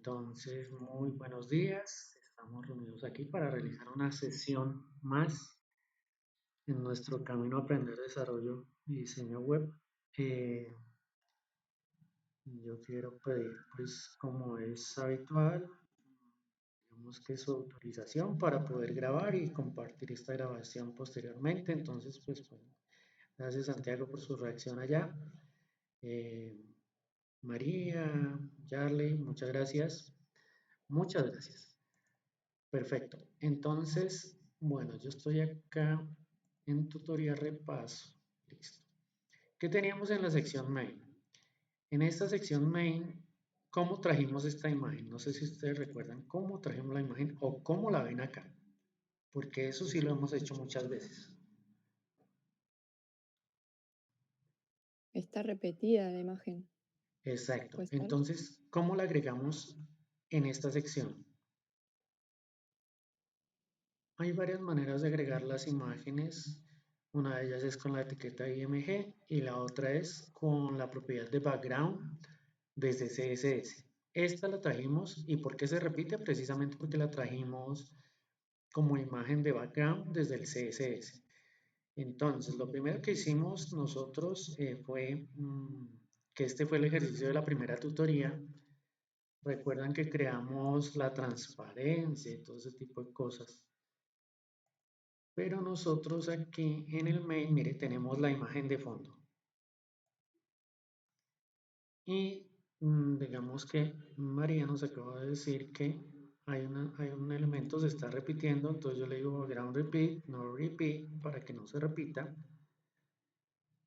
Entonces, muy buenos días. Estamos reunidos aquí para realizar una sesión más en nuestro camino a aprender desarrollo y diseño web. Eh, yo quiero pedir, pues, como es habitual, digamos que su autorización para poder grabar y compartir esta grabación posteriormente. Entonces, pues, bueno, gracias Santiago por su reacción allá. Eh, María, Charlie, muchas gracias. Muchas gracias. Perfecto. Entonces, bueno, yo estoy acá en tutorial repaso. Listo. ¿Qué teníamos en la sección main? En esta sección main, ¿cómo trajimos esta imagen? No sé si ustedes recuerdan cómo trajimos la imagen o cómo la ven acá, porque eso sí lo hemos hecho muchas veces. Está repetida la imagen, Exacto. ¿puede ser? Entonces, ¿cómo la agregamos en esta sección? Hay varias maneras de agregar las imágenes. Una de ellas es con la etiqueta IMG y la otra es con la propiedad de background desde CSS. Esta la trajimos y ¿por qué se repite? Precisamente porque la trajimos como imagen de background desde el CSS. Entonces, lo primero que hicimos nosotros fue que este fue el ejercicio de la primera tutoría. Recuerdan que creamos la transparencia y todo ese tipo de cosas. Pero nosotros aquí en el main, mire, tenemos la imagen de fondo. Y digamos que María nos acaba de decir que hay un elemento se está repitiendo, entonces yo le digo background repeat, no repeat, para que no se repita.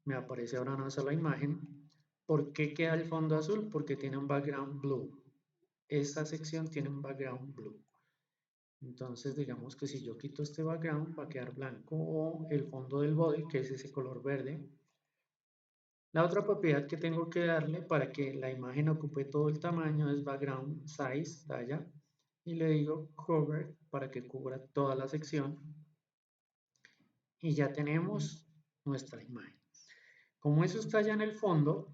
Me aparece ahora una sola imagen. ¿Por qué queda el fondo azul? Porque tiene un background blue. Esta sección tiene un background blue. Entonces digamos que si yo quito este background va a quedar blanco o el fondo del body, que es ese color verde. La otra propiedad que tengo que darle para que la imagen ocupe todo el tamaño es background size, talla, y le digo cover para que cubra toda la sección y ya tenemos nuestra imagen. Como eso está ya en el fondo,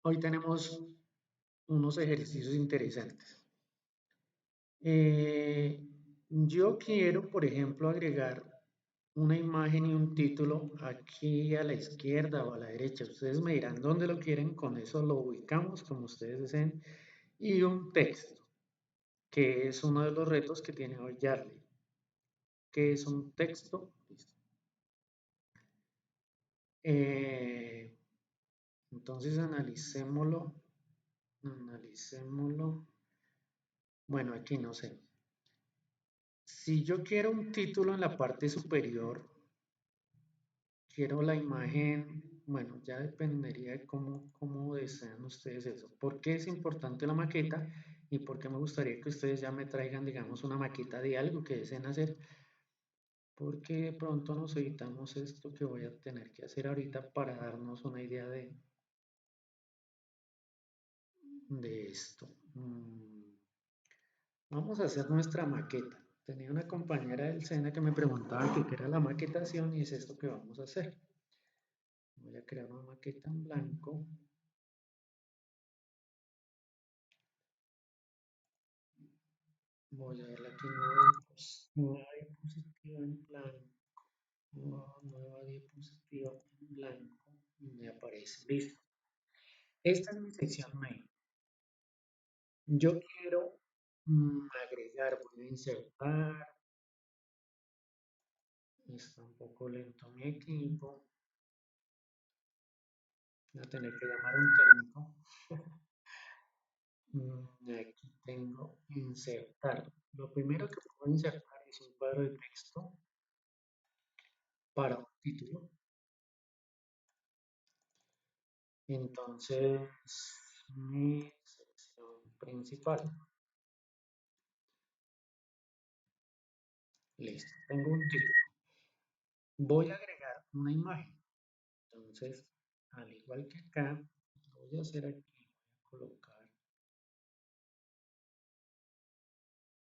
hoy tenemos unos ejercicios interesantes. Yo quiero, por ejemplo, agregar una imagen y un título aquí a la izquierda o a la derecha. Ustedes me dirán dónde lo quieren, con eso lo ubicamos como ustedes deseen. Y un texto, que es uno de los retos que tiene hoy Yarley. ¿Qué es un texto? Listo. Eh, entonces analicémoslo. Bueno, aquí no sé. Si yo quiero un título en la parte superior, quiero la imagen, bueno, ya dependería de cómo desean ustedes eso. ¿Por qué es importante la maqueta? Y por qué me gustaría que ustedes ya me traigan, digamos, una maqueta de algo que deseen hacer. Porque de pronto nos evitamos esto que voy a tener que hacer ahorita para darnos una idea de esto. Vamos a hacer nuestra maqueta. Tenía una compañera del SENA que me preguntaba qué era la maquetación y es esto que vamos a hacer. Voy a crear una maqueta en blanco. Voy a darle aquí nueva diapositiva en blanco. Nueva diapositiva en blanco. Y me aparece. Listo. Esta es mi sección main. Yo quiero agregar, voy a insertar. Está un poco lento mi equipo. Voy a tener que llamar a un técnico. Aquí tengo insertar. Lo primero que puedo insertar es un cuadro de texto para un título. Entonces, mi sección principal. Listo, tengo un título. Voy a agregar una imagen. Entonces, al igual que acá, voy a hacer aquí, voy a colocar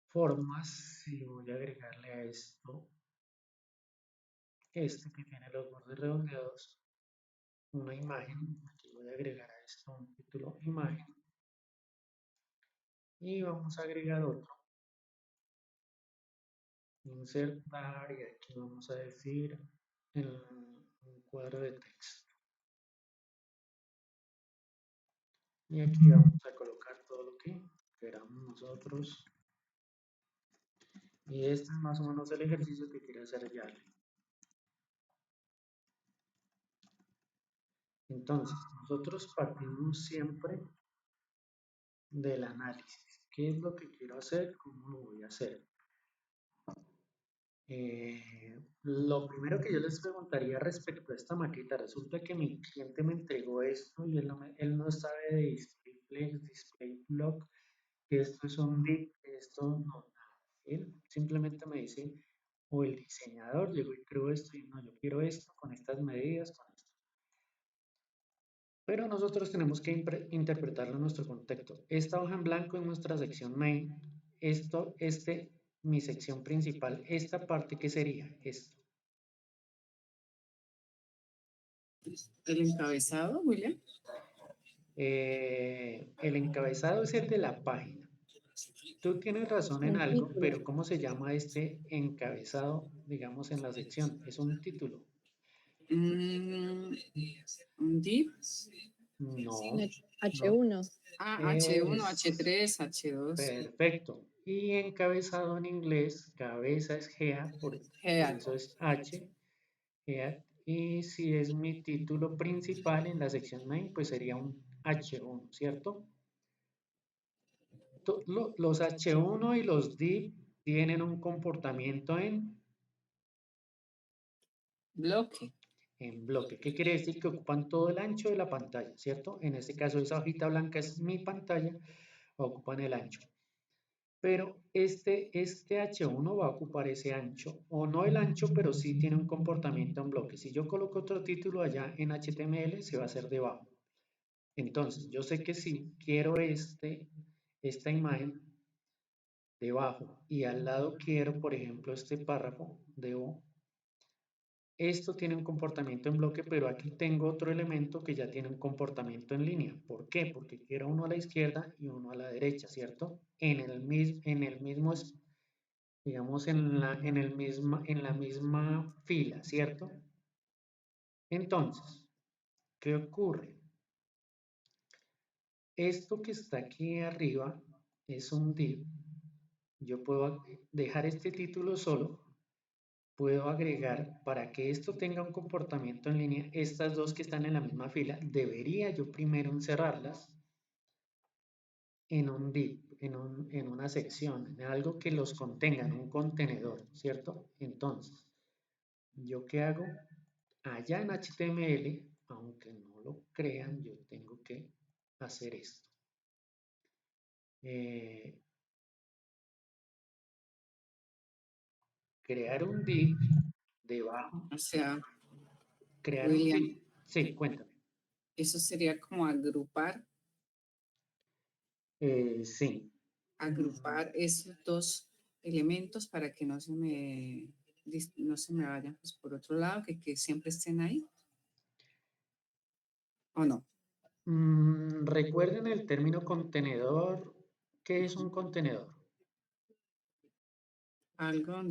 formas y voy a agregarle a esto, este que tiene los bordes redondeados, una imagen. Aquí voy a agregar a esto un título imagen y vamos a agregar otro, insertar y aquí vamos a decir un cuadro de texto. Y aquí vamos a colocar todo lo que queramos nosotros. Y este es más o menos el ejercicio que quiere hacer ya. Entonces, nosotros partimos siempre del análisis. ¿Qué es lo que quiero hacer? ¿Cómo lo voy a hacer? Lo primero que yo les preguntaría respecto a esta maqueta, resulta que mi cliente me entregó esto y él no sabe de display block, que esto es un div, esto no, nada. Él simplemente me dice, o el diseñador llegó y creó esto y no, yo quiero esto con estas medidas, con esto. Pero nosotros tenemos que interpretarlo en nuestro contexto. Esta hoja en blanco es nuestra sección main. Mi sección principal. Esta parte, ¿qué sería? Esto. ¿El encabezado, William? El encabezado es el de la página. Tú tienes razón en Un algo, título. pero ¿cómo se llama este encabezado, digamos, en la sección? Es un título. ¿Un div? No, no. H1. Ah, H1, Es H3, H2. perfecto. Y encabezado en inglés, cabeza es GEA, por Head. eso es H. GEA. Y si es mi título principal en la sección main, pues sería un H1, ¿cierto? Los H1 y los div tienen un comportamiento Bloque. en bloque. ¿Qué quiere decir? Que ocupan todo el ancho de la pantalla, ¿cierto? En este caso, esa hojita blanca es mi pantalla, ocupan el ancho. Pero este H1 va a ocupar ese ancho, o no el ancho, pero sí tiene un comportamiento en bloque. Si yo coloco otro título allá en HTML, se va a hacer debajo. Entonces, yo sé que si quiero esta imagen debajo y al lado quiero, por ejemplo, este párrafo, esto tiene un comportamiento en bloque, pero aquí tengo otro elemento que ya tiene un comportamiento en línea. ¿Por qué? Porque quiero uno a la izquierda y uno a la derecha, ¿cierto? En el mismo digamos, en la misma fila, ¿cierto? Entonces, ¿qué ocurre? Esto que está aquí arriba es un div. Yo puedo dejar este título solo, puedo agregar, para que esto tenga un comportamiento en línea, estas dos que están en la misma fila, debería yo primero encerrarlas en un div, en una sección, en algo que los contenga, en un contenedor, ¿cierto? Entonces, ¿yo qué hago? Allá en HTML, aunque no lo crean, yo tengo que hacer esto. Eh, crear un div debajo, O sea, crear un William, div. Sí, cuéntame. eso sería como Sí. Mm, agrupar esos dos elementos para que no se me vayan pues, por otro lado, que siempre estén ahí, ¿o no? recuerden el término contenedor. ¿Qué es un contenedor? Algo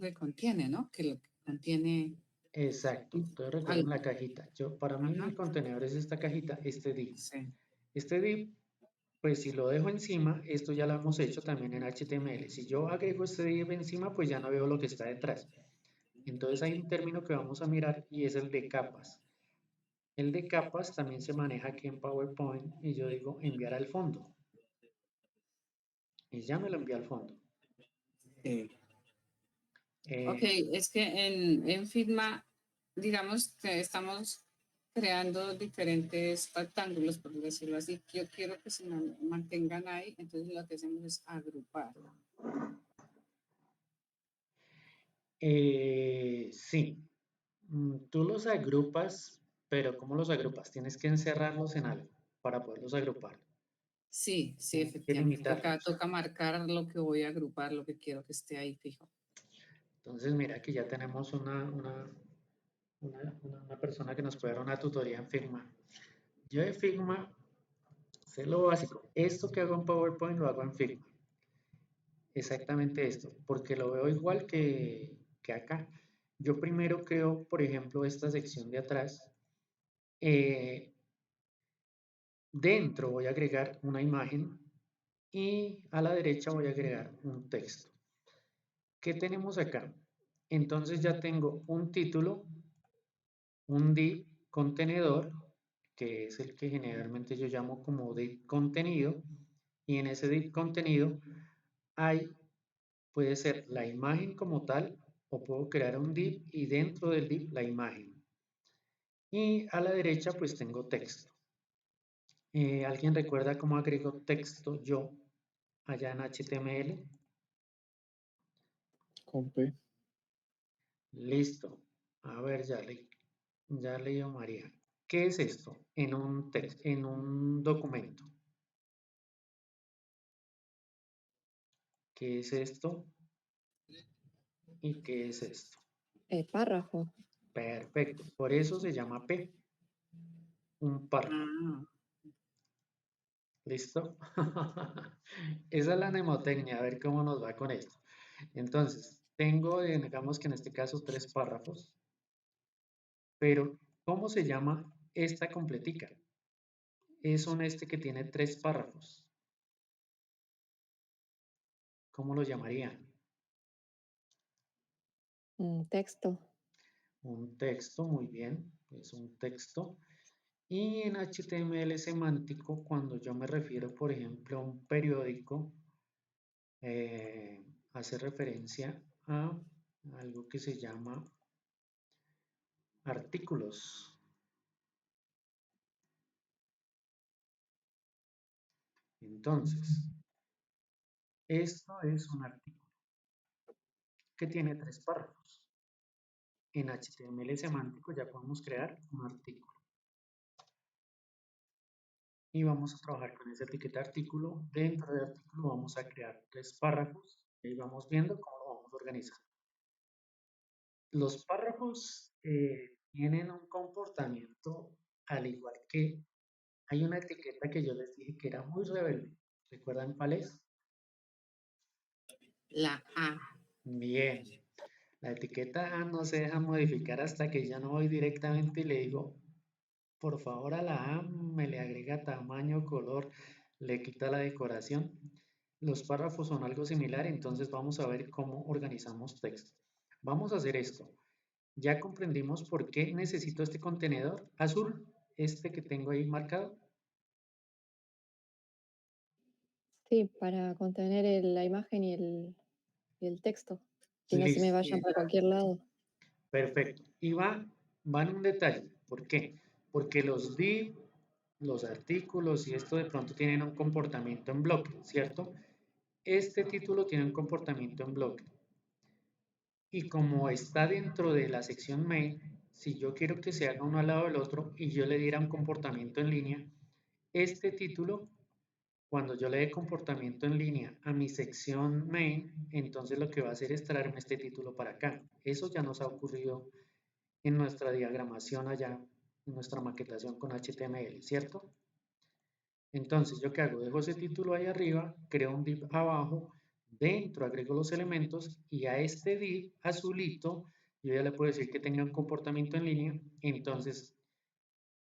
que contiene, ¿no? Que lo que contiene, Exacto. Entonces recuerden algo. la cajita. Para mí Ajá, el contenedor es esta cajita, este div. sí. Este div, pues si lo dejo encima, esto ya lo hemos hecho también en HTML. Si yo agrego este div encima, pues ya no veo lo que está detrás. Entonces hay un término que vamos a mirar y es el de capas. El de capas también se maneja aquí en PowerPoint y yo digo enviar al fondo. Y ya me lo envía al fondo. Sí. Ok, Eh, es que en Figma, digamos que estamos creando diferentes rectángulos, por decirlo así. Yo quiero que se mantengan ahí, entonces lo que hacemos es agrupar. sí, tú los agrupas, pero ¿cómo los agrupas? Tienes que encerrarlos en algo para poderlos agrupar. Sí, sí, Tienes que efectivamente. limitarlos. Toca marcar lo que voy a agrupar, lo que quiero que esté ahí fijo. Entonces, mira que ya tenemos una persona que nos puede dar una tutoría en Figma. Yo de Figma Sé lo básico. Esto que hago en PowerPoint lo hago en Figma. Exactamente esto, porque lo veo igual que acá. Yo primero creo, por ejemplo, esta sección de atrás. eh, Dentro voy a agregar una imagen y a la derecha voy a agregar un texto. ¿Qué tenemos acá? Entonces ya tengo un título, un div contenedor, que es el que generalmente yo llamo como div contenido, y en ese div contenido hay, puede ser la imagen como tal, o puedo crear un div y dentro del div la imagen. Y a la derecha pues tengo texto. ¿Alguien recuerda cómo agrego texto yo allá en HTML? Con P. Listo. A ver, ya leí María. ¿Qué es esto en un texto, en un documento? ¿Qué es esto? ¿Y qué es esto? Párrafo. Perfecto. Por eso se llama P, un párrafo. Ah, ¿Listo? Esa es la mnemotecnia, a ver cómo nos va con esto. Entonces, tengo, digamos que en este caso, tres párrafos, pero ¿cómo se llama esta completica? Es un este que tiene tres párrafos. ¿Cómo lo llamarían? Texto. Un texto, muy bien, es un texto. Y en HTML semántico, cuando yo me refiero, por ejemplo, a un periódico, hace referencia a algo que se llama artículos. Entonces, esto es un artículo que tiene tres párrafos. En HTML semántico ya podemos crear un artículo. Y vamos a trabajar con esa etiqueta artículo. Dentro del artículo vamos a crear tres párrafos y vamos viendo cómo lo vamos a organizar. Los párrafos tienen un comportamiento al igual que hay una etiqueta que yo les dije que era muy rebelde. ¿Recuerdan cuál es? la A. Bien, la etiqueta A no se deja modificar hasta que ya no voy directamente y le digo, por favor a la A me le agrega tamaño, color, le quita la decoración. Los párrafos son algo similar, entonces vamos a ver cómo organizamos texto. Vamos a hacer esto. Ya comprendimos por qué necesito este contenedor azul, este que tengo ahí marcado. Sí, para contener la imagen y el texto. Que no se me Listo, vayan para cualquier lado. perfecto. Y va en un detalle. ¿Por qué? Porque los div, los artículos y esto de pronto tienen un comportamiento en bloque, ¿cierto? Este título tiene un comportamiento en bloque. Y como está dentro de la sección main, si yo quiero que se haga uno al lado del otro y yo le diera un comportamiento en línea, este título, cuando yo le dé comportamiento en línea a mi sección main, entonces lo que va a hacer es traerme este título para acá. Eso ya nos ha ocurrido en nuestra diagramación allá, en nuestra maquetación con HTML, ¿cierto? Entonces, ¿yo qué hago? Dejo ese título ahí arriba, creo un div abajo, dentro agrego los elementos y a este div azulito yo ya le puedo decir que tenga un comportamiento en línea. Entonces,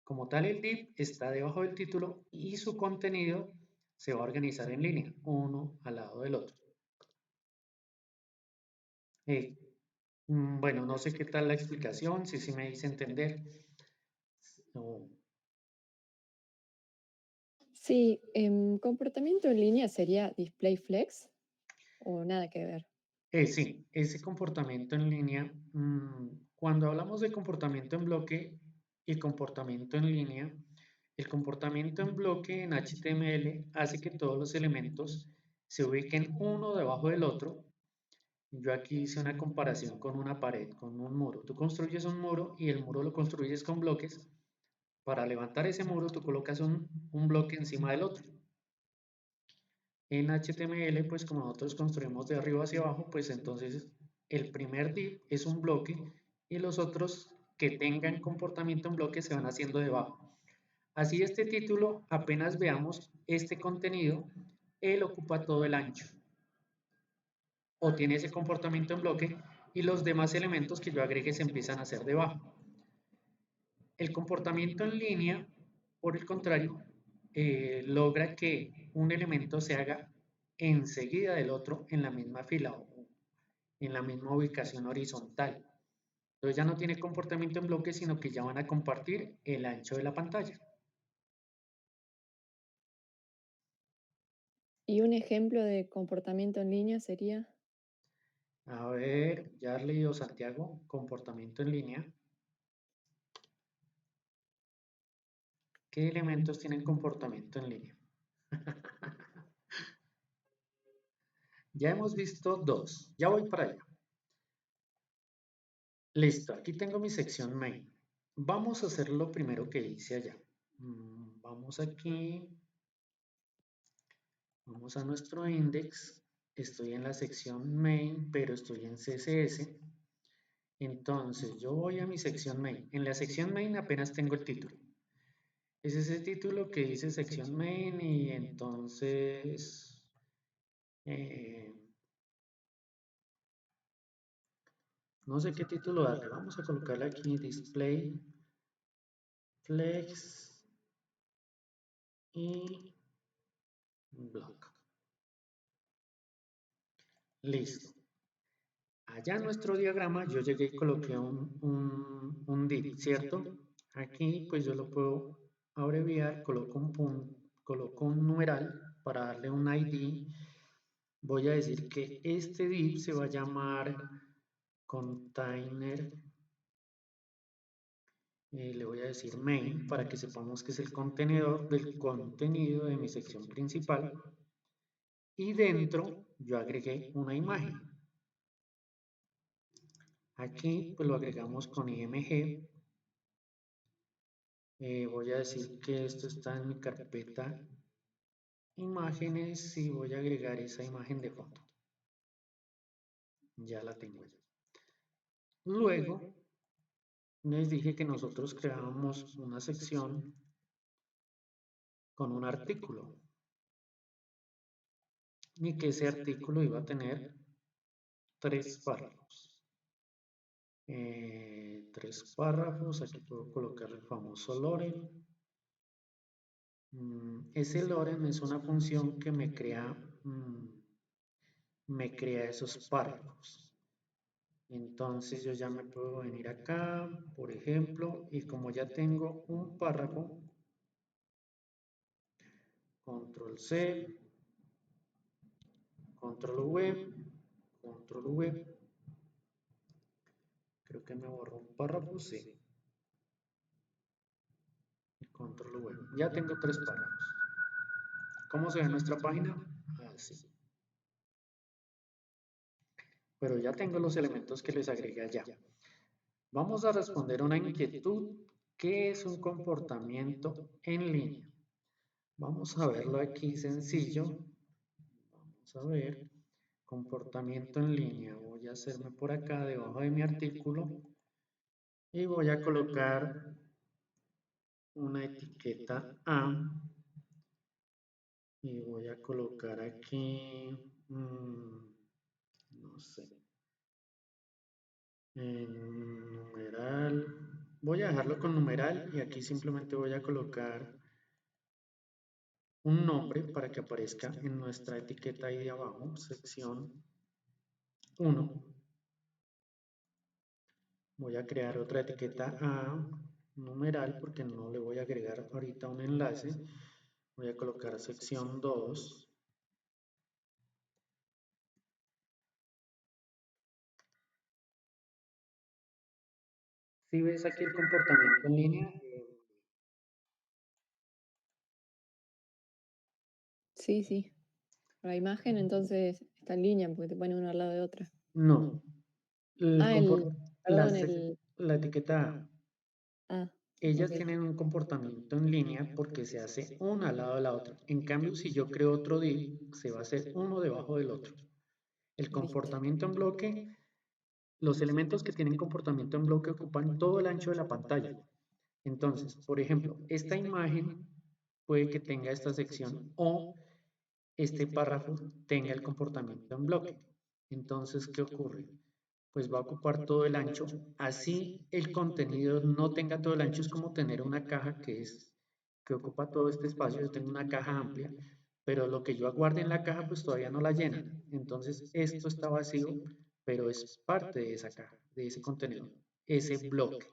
como tal, el div está debajo del título y su contenido se va a organizar en línea, uno al lado del otro. Eh, bueno, no sé qué tal la explicación, si me hice entender. O- Sí, comportamiento en línea sería display flex o nada que ver. Sí, ese comportamiento en línea, cuando hablamos de comportamiento en bloque y comportamiento en línea, el comportamiento en bloque en HTML hace que todos los elementos se ubiquen uno debajo del otro. Yo aquí hice una comparación con una pared, con un muro. Tú construyes un muro y el muro lo construyes con bloques. Para levantar ese muro, tú colocas un bloque encima del otro. En HTML, pues como nosotros construimos de arriba hacia abajo, pues entonces el primer div es un bloque y los otros que tengan comportamiento en bloque se van haciendo debajo. Así este título, apenas veamos este contenido, él ocupa todo el ancho o tiene ese comportamiento en bloque y los demás elementos que yo agregue se empiezan a hacer debajo. El comportamiento en línea, por el contrario, logra que un elemento se haga enseguida del otro en la misma fila o en la misma ubicación horizontal. Entonces ya no tiene comportamiento en bloque, sino que ya van a compartir el ancho de la pantalla. ¿Y un ejemplo de comportamiento en línea sería? A ver, ya has leído Santiago, comportamiento en línea. ¿Qué elementos tienen comportamiento en línea? Ya hemos visto dos, ya voy para allá. Listo, aquí tengo mi sección main. Vamos a hacer lo primero que hice allá. Vamos aquí, vamos a nuestro index. Estoy en la sección main, pero estoy en CSS. Entonces, yo voy a mi sección main. En la sección main apenas tengo el título. Es ese título que dice sección main y entonces no sé qué título darle. Vamos a colocarle aquí display flex y block. Listo. Allá en nuestro diagrama yo llegué y coloqué un div, ¿cierto? Aquí pues yo lo puedo abreviar, coloco un numeral para darle un ID. Voy a decir que este div se va a llamar container, le voy a decir main para que sepamos que es el contenedor del contenido de mi sección principal. Y dentro yo agregué una imagen. Aquí pues lo agregamos con img. Voy a decir que esto está en mi carpeta imágenes y voy a agregar esa imagen de fondo. Ya la tengo allí. Luego les dije que nosotros creábamos una sección con un artículo y que ese artículo iba a tener tres párrafos. Tres párrafos, aquí puedo colocar el famoso loren. Ese loren es una función que me crea esos párrafos. Entonces yo ya me puedo venir acá, por ejemplo, y como ya tengo un párrafo, control C, control V, control V, creo que me borró un párrafo, sí, control V, ya tengo tres párrafos. ¿Cómo se ve nuestra página? Así. Pero ya tengo los elementos que les agregué allá. Vamos a responder una inquietud. ¿Qué es un comportamiento en línea? Vamos a verlo aquí sencillo. Vamos a ver. Comportamiento en línea. Voy a hacerme por acá debajo de mi artículo y voy a colocar una etiqueta A y voy a colocar aquí, no sé, en numeral. Voy a dejarlo con numeral y aquí simplemente voy a colocar un nombre para que aparezca en nuestra etiqueta ahí de abajo, sección 1. Voy a crear otra etiqueta A, numeral, porque no le voy a agregar ahorita un enlace. Voy a colocar sección 2. Si ves aquí el comportamiento en línea, Sí, sí. La imagen entonces está en línea porque te pone una al lado de otra. no. Ah, La, perdón, la etiqueta A. Ah, Ellas ok. tienen un comportamiento en línea porque se hace una al lado de la otra. En cambio, si yo creo otro div, se va a hacer uno debajo del otro. El Listo. comportamiento en bloque, los elementos que tienen comportamiento en bloque ocupan todo el ancho de la pantalla. Entonces, por ejemplo, esta imagen puede que tenga esta sección o este párrafo tenga el comportamiento en bloque. Entonces, ¿qué ocurre? Pues va a ocupar todo el ancho. Así el contenido no tenga todo el ancho, es como tener una caja que ocupa todo este espacio. Yo tengo una caja amplia, pero lo que yo aguarde en la caja pues todavía no la llena. Entonces esto está vacío, pero es parte de esa caja, de ese contenido, ese bloque.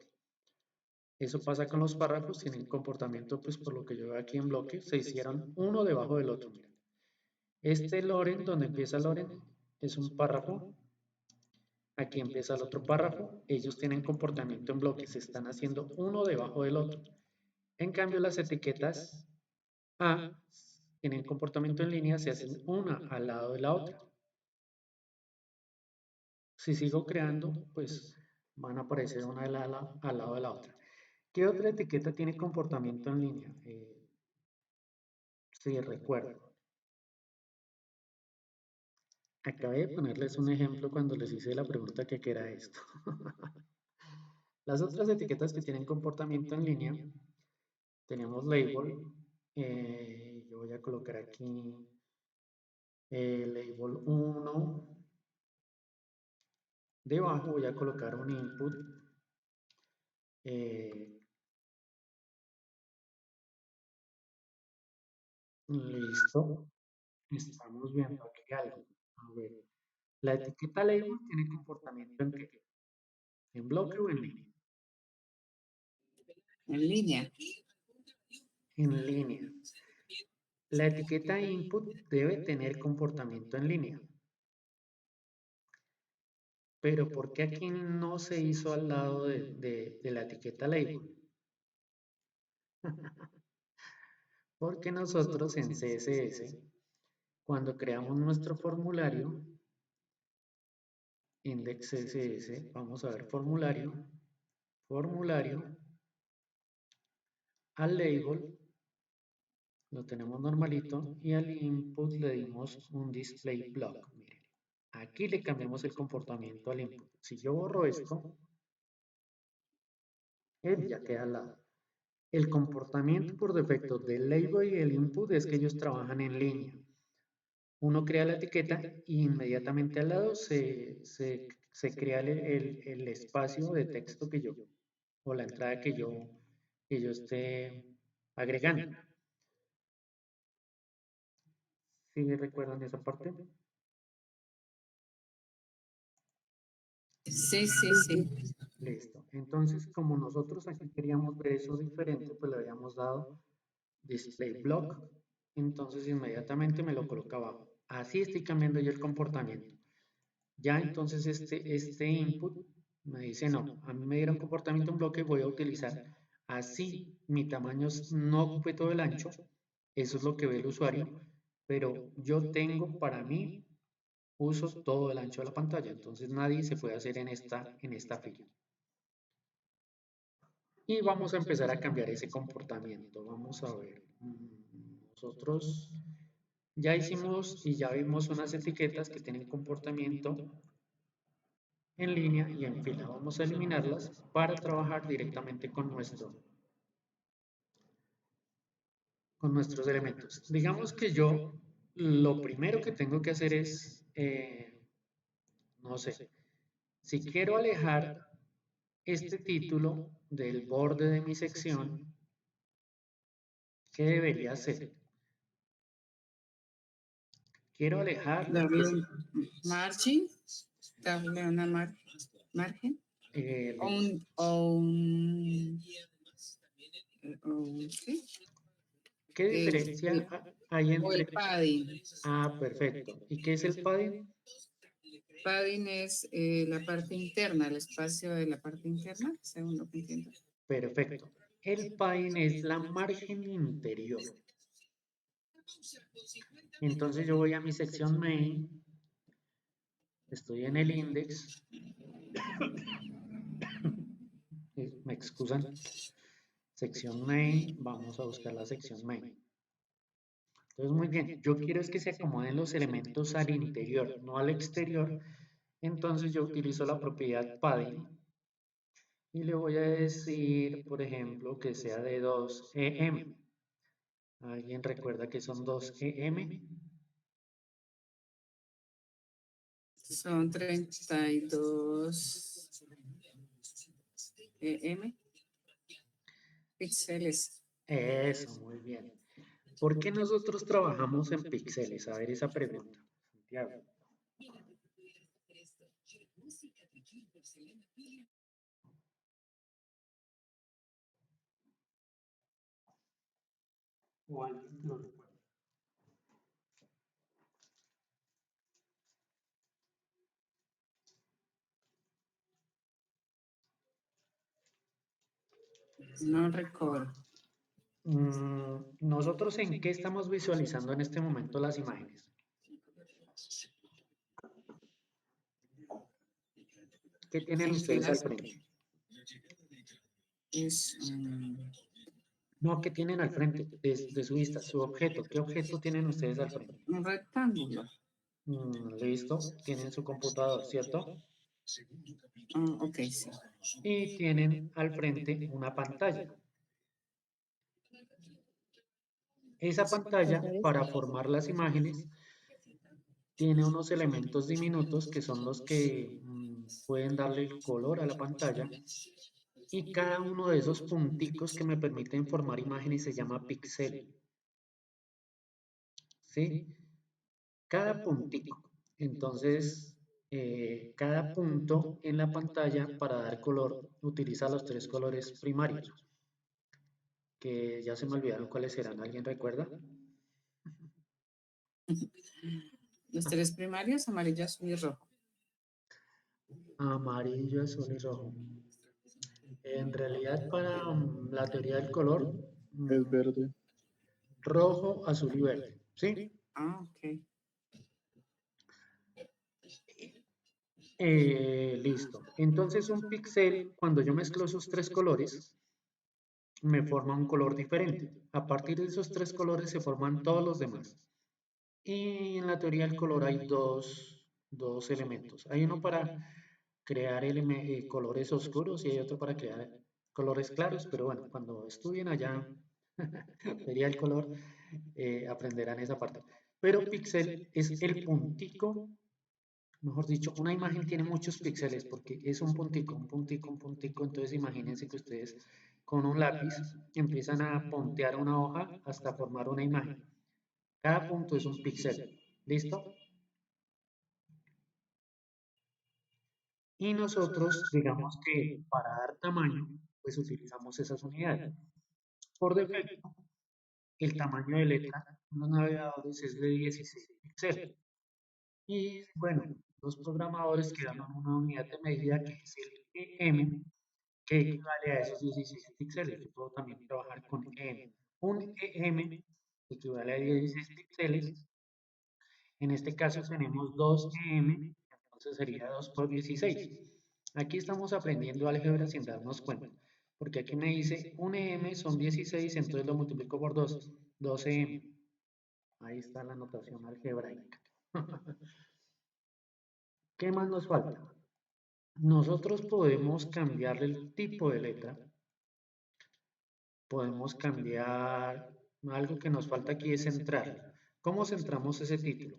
Eso pasa con los párrafos, tienen comportamiento, pues por lo que yo veo aquí en bloque, se hicieron uno debajo del otro. Mira. Este Loren, donde empieza Loren, es un párrafo. Aquí empieza el otro párrafo. Ellos tienen comportamiento en bloque, se están haciendo uno debajo del otro. En cambio, las etiquetas A tienen comportamiento en línea, se hacen una al lado de la otra. Si sigo creando, pues van a aparecer una al lado de la otra. ¿Qué otra etiqueta tiene comportamiento en línea? Sí, recuerdo. Acabé de ponerles un ejemplo cuando les hice la pregunta que qué era esto. Las otras etiquetas que tienen comportamiento en línea, tenemos label. Yo voy a colocar aquí label 1. Debajo voy a colocar un input. Listo. Estamos viendo aquí algo. A ver, la etiqueta label tiene comportamiento en qué? ¿En bloque o en línea? En línea. En línea. La etiqueta input debe tener comportamiento en línea. Pero ¿por qué aquí no se hizo al lado de la etiqueta label? Porque nosotros en CSS, cuando creamos nuestro formulario, index CSS, vamos a ver formulario, al label, lo tenemos normalito, y al input le dimos un display block. Miren, aquí le cambiamos el comportamiento al input. Si yo borro esto, él ya queda al lado. El comportamiento por defecto del label y el input es que ellos trabajan en línea. Uno crea la etiqueta y inmediatamente al lado se crea el espacio de texto que yo, o la entrada que yo esté agregando. ¿Sí recuerdan esa parte? Sí, sí, sí. Listo. Entonces, como nosotros aquí queríamos ver eso diferente, pues le habíamos dado display block, entonces inmediatamente me lo coloca abajo. Así estoy cambiando yo el comportamiento. Ya entonces este input me dice no, a mí me dieron comportamiento en bloque, voy a utilizar así mi tamaño no ocupe todo el ancho, eso es lo que ve el usuario, pero yo tengo para mí uso todo el ancho de la pantalla, entonces nadie se puede hacer en esta fila. Y vamos a empezar a cambiar ese comportamiento. Vamos a ver. Nosotros ya hicimos y ya vimos unas etiquetas que tienen comportamiento en línea y en fila. Vamos a eliminarlas para trabajar directamente con nuestros elementos. Digamos que yo lo primero que tengo que hacer es, no sé, si quiero alejar este título del borde de mi sección, ¿qué debería hacer? Quiero alejar lo que Darle es un margin, darle una margen. O un, ¿sí? ¿Qué diferencia hay O el entre... padding. Ah, perfecto. ¿Y qué es el padding? Padding es la parte interna, el espacio de la parte interna, según lo que entiendo. Perfecto. El padding es la margen interior. Entonces yo voy a mi sección main, estoy en el index, me excusan, sección main, vamos a buscar la sección main. Entonces, muy bien, yo quiero es que se acomoden los elementos al interior, no al exterior. Entonces yo utilizo la propiedad padding y le voy a decir, por ejemplo, que sea de 2 EM. ¿Alguien recuerda que son 2 EM? Son 32 EM píxeles. Eso, muy bien. ¿Por qué nosotros trabajamos en píxeles? A ver esa pregunta, Santiago. ¿O alguien que lo recuerda? No recuerdo. ¿Nosotros en qué estamos visualizando en este momento las imágenes? ¿Qué tienen ustedes al frente? Es No, ¿qué tienen al frente de su vista? Su objeto. ¿Qué objeto tienen ustedes al frente? un rectángulo. Listo, tienen su computador, ¿cierto? Ok, sí. Y tienen al frente una pantalla. Esa pantalla, Colores. para formar las imágenes, tiene unos elementos diminutos que son los que pueden darle el color a la pantalla. Y cada uno de esos punticos que me permiten formar imágenes se llama píxel. ¿Sí? Cada puntico. Entonces, cada punto en la pantalla para dar color utiliza los tres colores primarios, que ya se me olvidaron cuáles serán. ¿Alguien recuerda? Los tres primarios, amarillo, azul y rojo. Amarillo, azul y rojo. En realidad, para la teoría del color, Es verde. rojo, azul y verde. ¿Sí? Ok. Listo. Entonces, un píxel, cuando yo mezclo esos tres colores, me forma un color diferente. A partir de esos tres colores se forman todos los demás. Y en la teoría del color hay dos elementos. Hay uno para crear colores oscuros y hay otro para crear colores claros, pero bueno, cuando estudien allá teoría del color, aprenderán esa parte. Pero píxel es el puntico, mejor dicho, una imagen tiene muchos píxeles porque es un puntico, un puntico, un puntico. Entonces imagínense que ustedes con un lápiz empiezan a puntear una hoja hasta formar una imagen. Cada punto es un píxel. ¿Listo? Y nosotros, digamos que para dar tamaño, pues utilizamos esas unidades. Por defecto, el tamaño de letra en los navegadores es de 16 píxeles. Y bueno, los programadores crearon una unidad de medida que es el EM, que equivale a esos 16 píxeles. Yo puedo también trabajar con EM. Un EM equivale a 16 píxeles. En este caso tenemos 2 EM, entonces sería 2 por 16. Aquí estamos aprendiendo álgebra sin darnos cuenta, porque aquí me dice 1 EM son 16, entonces lo multiplico por 2, 2 EM. Ahí está la notación algebraica. ¿Qué más nos falta? Nosotros podemos cambiar el tipo de letra, podemos cambiar, algo que nos falta aquí es centrar. ¿Cómo centramos ese título?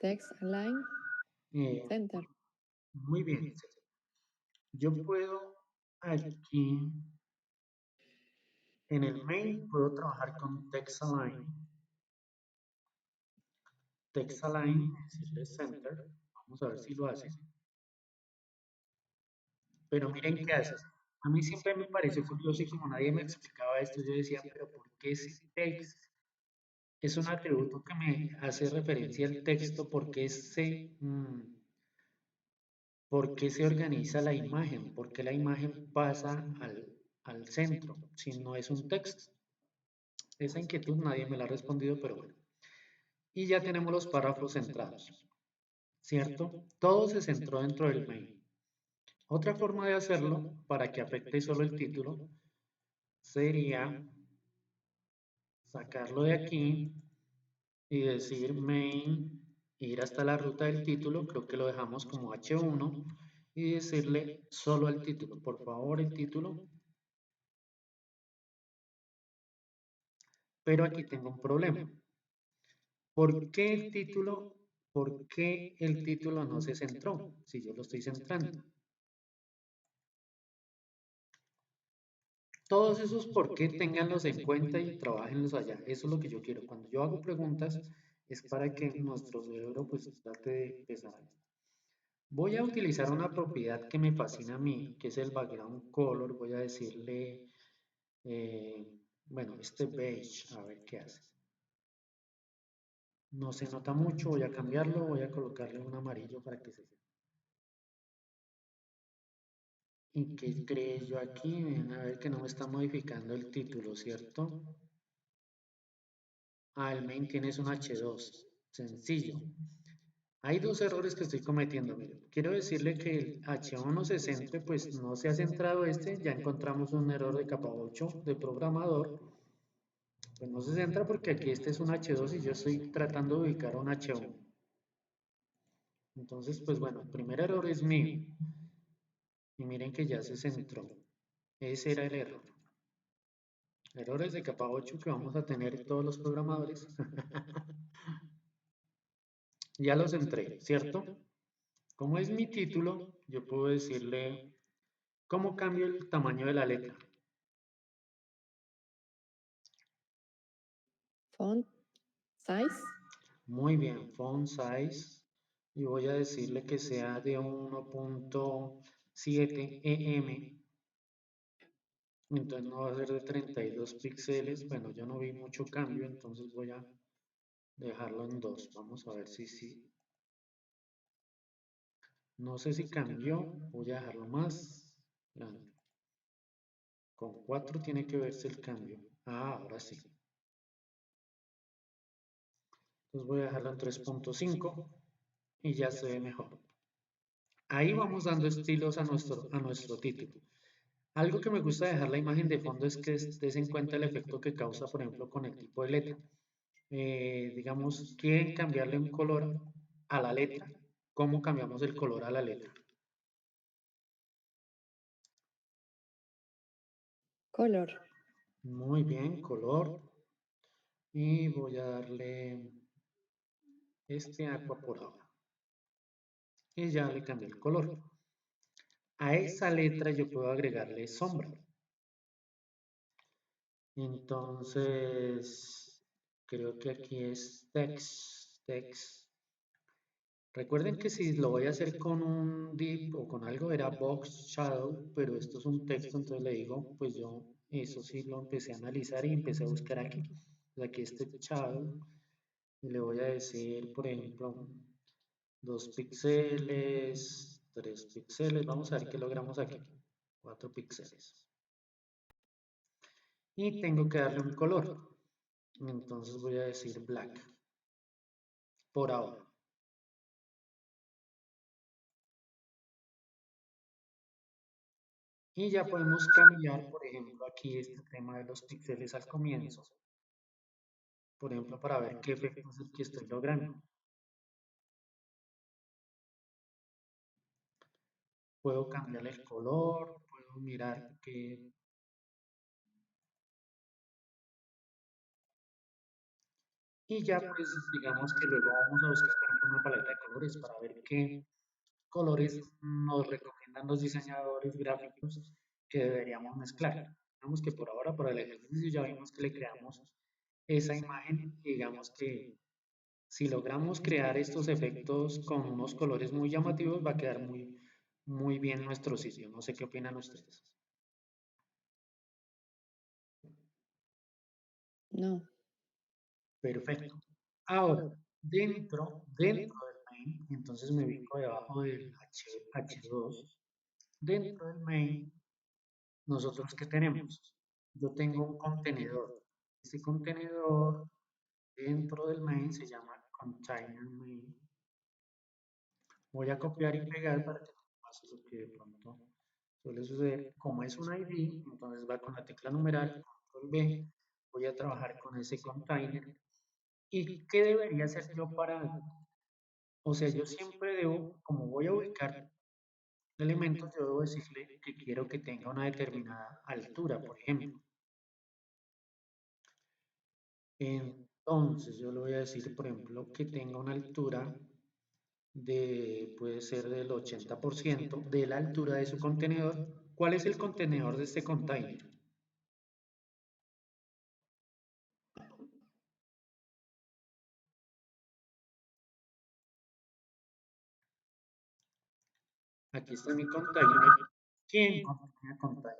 Text, align, Eh, center. muy bien. Yo puedo aquí, en el main, puedo trabajar con text align. Text align, decirle center. Vamos a ver si lo hace. Pero miren qué hace. A mí siempre me pareció curioso y como nadie me explicaba esto, yo decía, pero ¿por qué ese text? Es un atributo que me hace referencia al texto porque por qué se organiza la imagen, por qué la imagen pasa al centro, si no es un texto. Esa inquietud nadie me la ha respondido, pero bueno. Y ya tenemos los párrafos centrados, ¿cierto? Todo se centró dentro del main. Otra forma de hacerlo, para que afecte solo el título, sería sacarlo de aquí y decir main ir hasta la ruta del título, creo que lo dejamos como H1 y decirle solo al título, por favor el título, pero aquí tengo un problema. ¿Por qué el título, por qué el título no se centró? Si yo lo estoy centrando. Todos esos por qué ténganlos en cuenta y trabajenlos allá. Eso es lo que yo quiero. Cuando yo hago preguntas es para que nuestro cerebro pues trate de pensar. Voy a utilizar una propiedad que me fascina a mí, que es el background color. Voy a decirle, eh, bueno, este beige, a ver qué hace. No se nota mucho, voy a cambiarlo, voy a colocarle un amarillo para que se... ¿Y qué crees yo aquí? Ven a ver que no me está modificando el título, ¿cierto? Ah, el main tienes un H2. Sencillo. Hay dos errores que estoy cometiendo. Mire, quiero decirle que el H1 se centre, pues no se ha centrado este. Ya encontramos un error de capa 8 de programador. Pues no se centra porque aquí este es un H2 y yo estoy tratando de ubicar un H1. Entonces, pues bueno, el primer error es mío. Y miren que ya se centró. Ese era el error. Errores de capa 8 que vamos a tener todos los programadores. Ya los entré, ¿cierto? Como es mi título, yo puedo decirle cómo cambio el tamaño de la letra. Font size. Muy bien, font size. Y voy a decirle que sea de 1.7 em. Entonces no va a ser de 32 píxeles. Bueno, yo no vi mucho cambio, entonces voy a dejarlo en 2. Vamos a ver si. No sé si cambió. Voy a dejarlo más grande. Con 4 tiene que verse el cambio. Ah, ahora sí. Entonces voy a dejarlo en 3.5 y ya se ve mejor. Ahí vamos dando estilos a nuestro título. Algo que me gusta dejar la imagen de fondo es que des en cuenta el efecto que causa, por ejemplo, con el tipo de letra. Digamos, quieren cambiarle un color a la letra. ¿Cómo cambiamos el color a la letra? Color. Muy bien, color. Y voy a darle este agua por ahora. Y ya le cambié el color. A esa letra yo puedo agregarle sombra. Entonces, creo que aquí es text. Recuerden que si lo voy a hacer con un div o con algo era box shadow, pero esto es un texto, entonces le digo, pues yo eso sí lo empecé a analizar y empecé a buscar aquí. Aquí este shadow y le voy a decir, por ejemplo, 2 píxeles, 3 píxeles, vamos a ver qué logramos aquí, 4 píxeles. Y tengo que darle un color, entonces voy a decir black, por ahora. Y ya podemos cambiar, por ejemplo, aquí este tema de los píxeles al comienzo, por ejemplo, para ver qué efecto es el que estoy logrando. Puedo cambiarle el color, puedo mirar que... Y ya pues digamos que luego vamos a buscar, por ejemplo, una paleta de colores para ver qué colores nos recomiendan los diseñadores gráficos que deberíamos mezclar. Digamos que por ahora, por el ejercicio, ya vimos que le creamos esa imagen, digamos que si logramos crear estos efectos con unos colores muy llamativos, va a quedar muy bien nuestro sitio. No sé qué opinan ustedes. No. Perfecto. Ahora, dentro del main, entonces me ubico debajo del H2. Dentro del main, nosotros qué tenemos. Yo tengo un contenedor. Este contenedor dentro del main se llama container main. Voy a copiar y pegar para que no pase lo que de pronto suele suceder. Como es un ID, entonces va con la tecla numeral, control B. Voy a trabajar con ese container. ¿Y qué debería hacer yo para O sea, yo siempre debo, como voy a ubicar elementos, yo debo decirle que quiero que tenga una determinada altura, por ejemplo. Entonces, yo le voy a decir, por ejemplo, que tenga una altura puede ser del 80% de la altura de su contenedor. ¿Cuál es el contenedor de este container? Aquí está mi container. ¿Quién contiene container?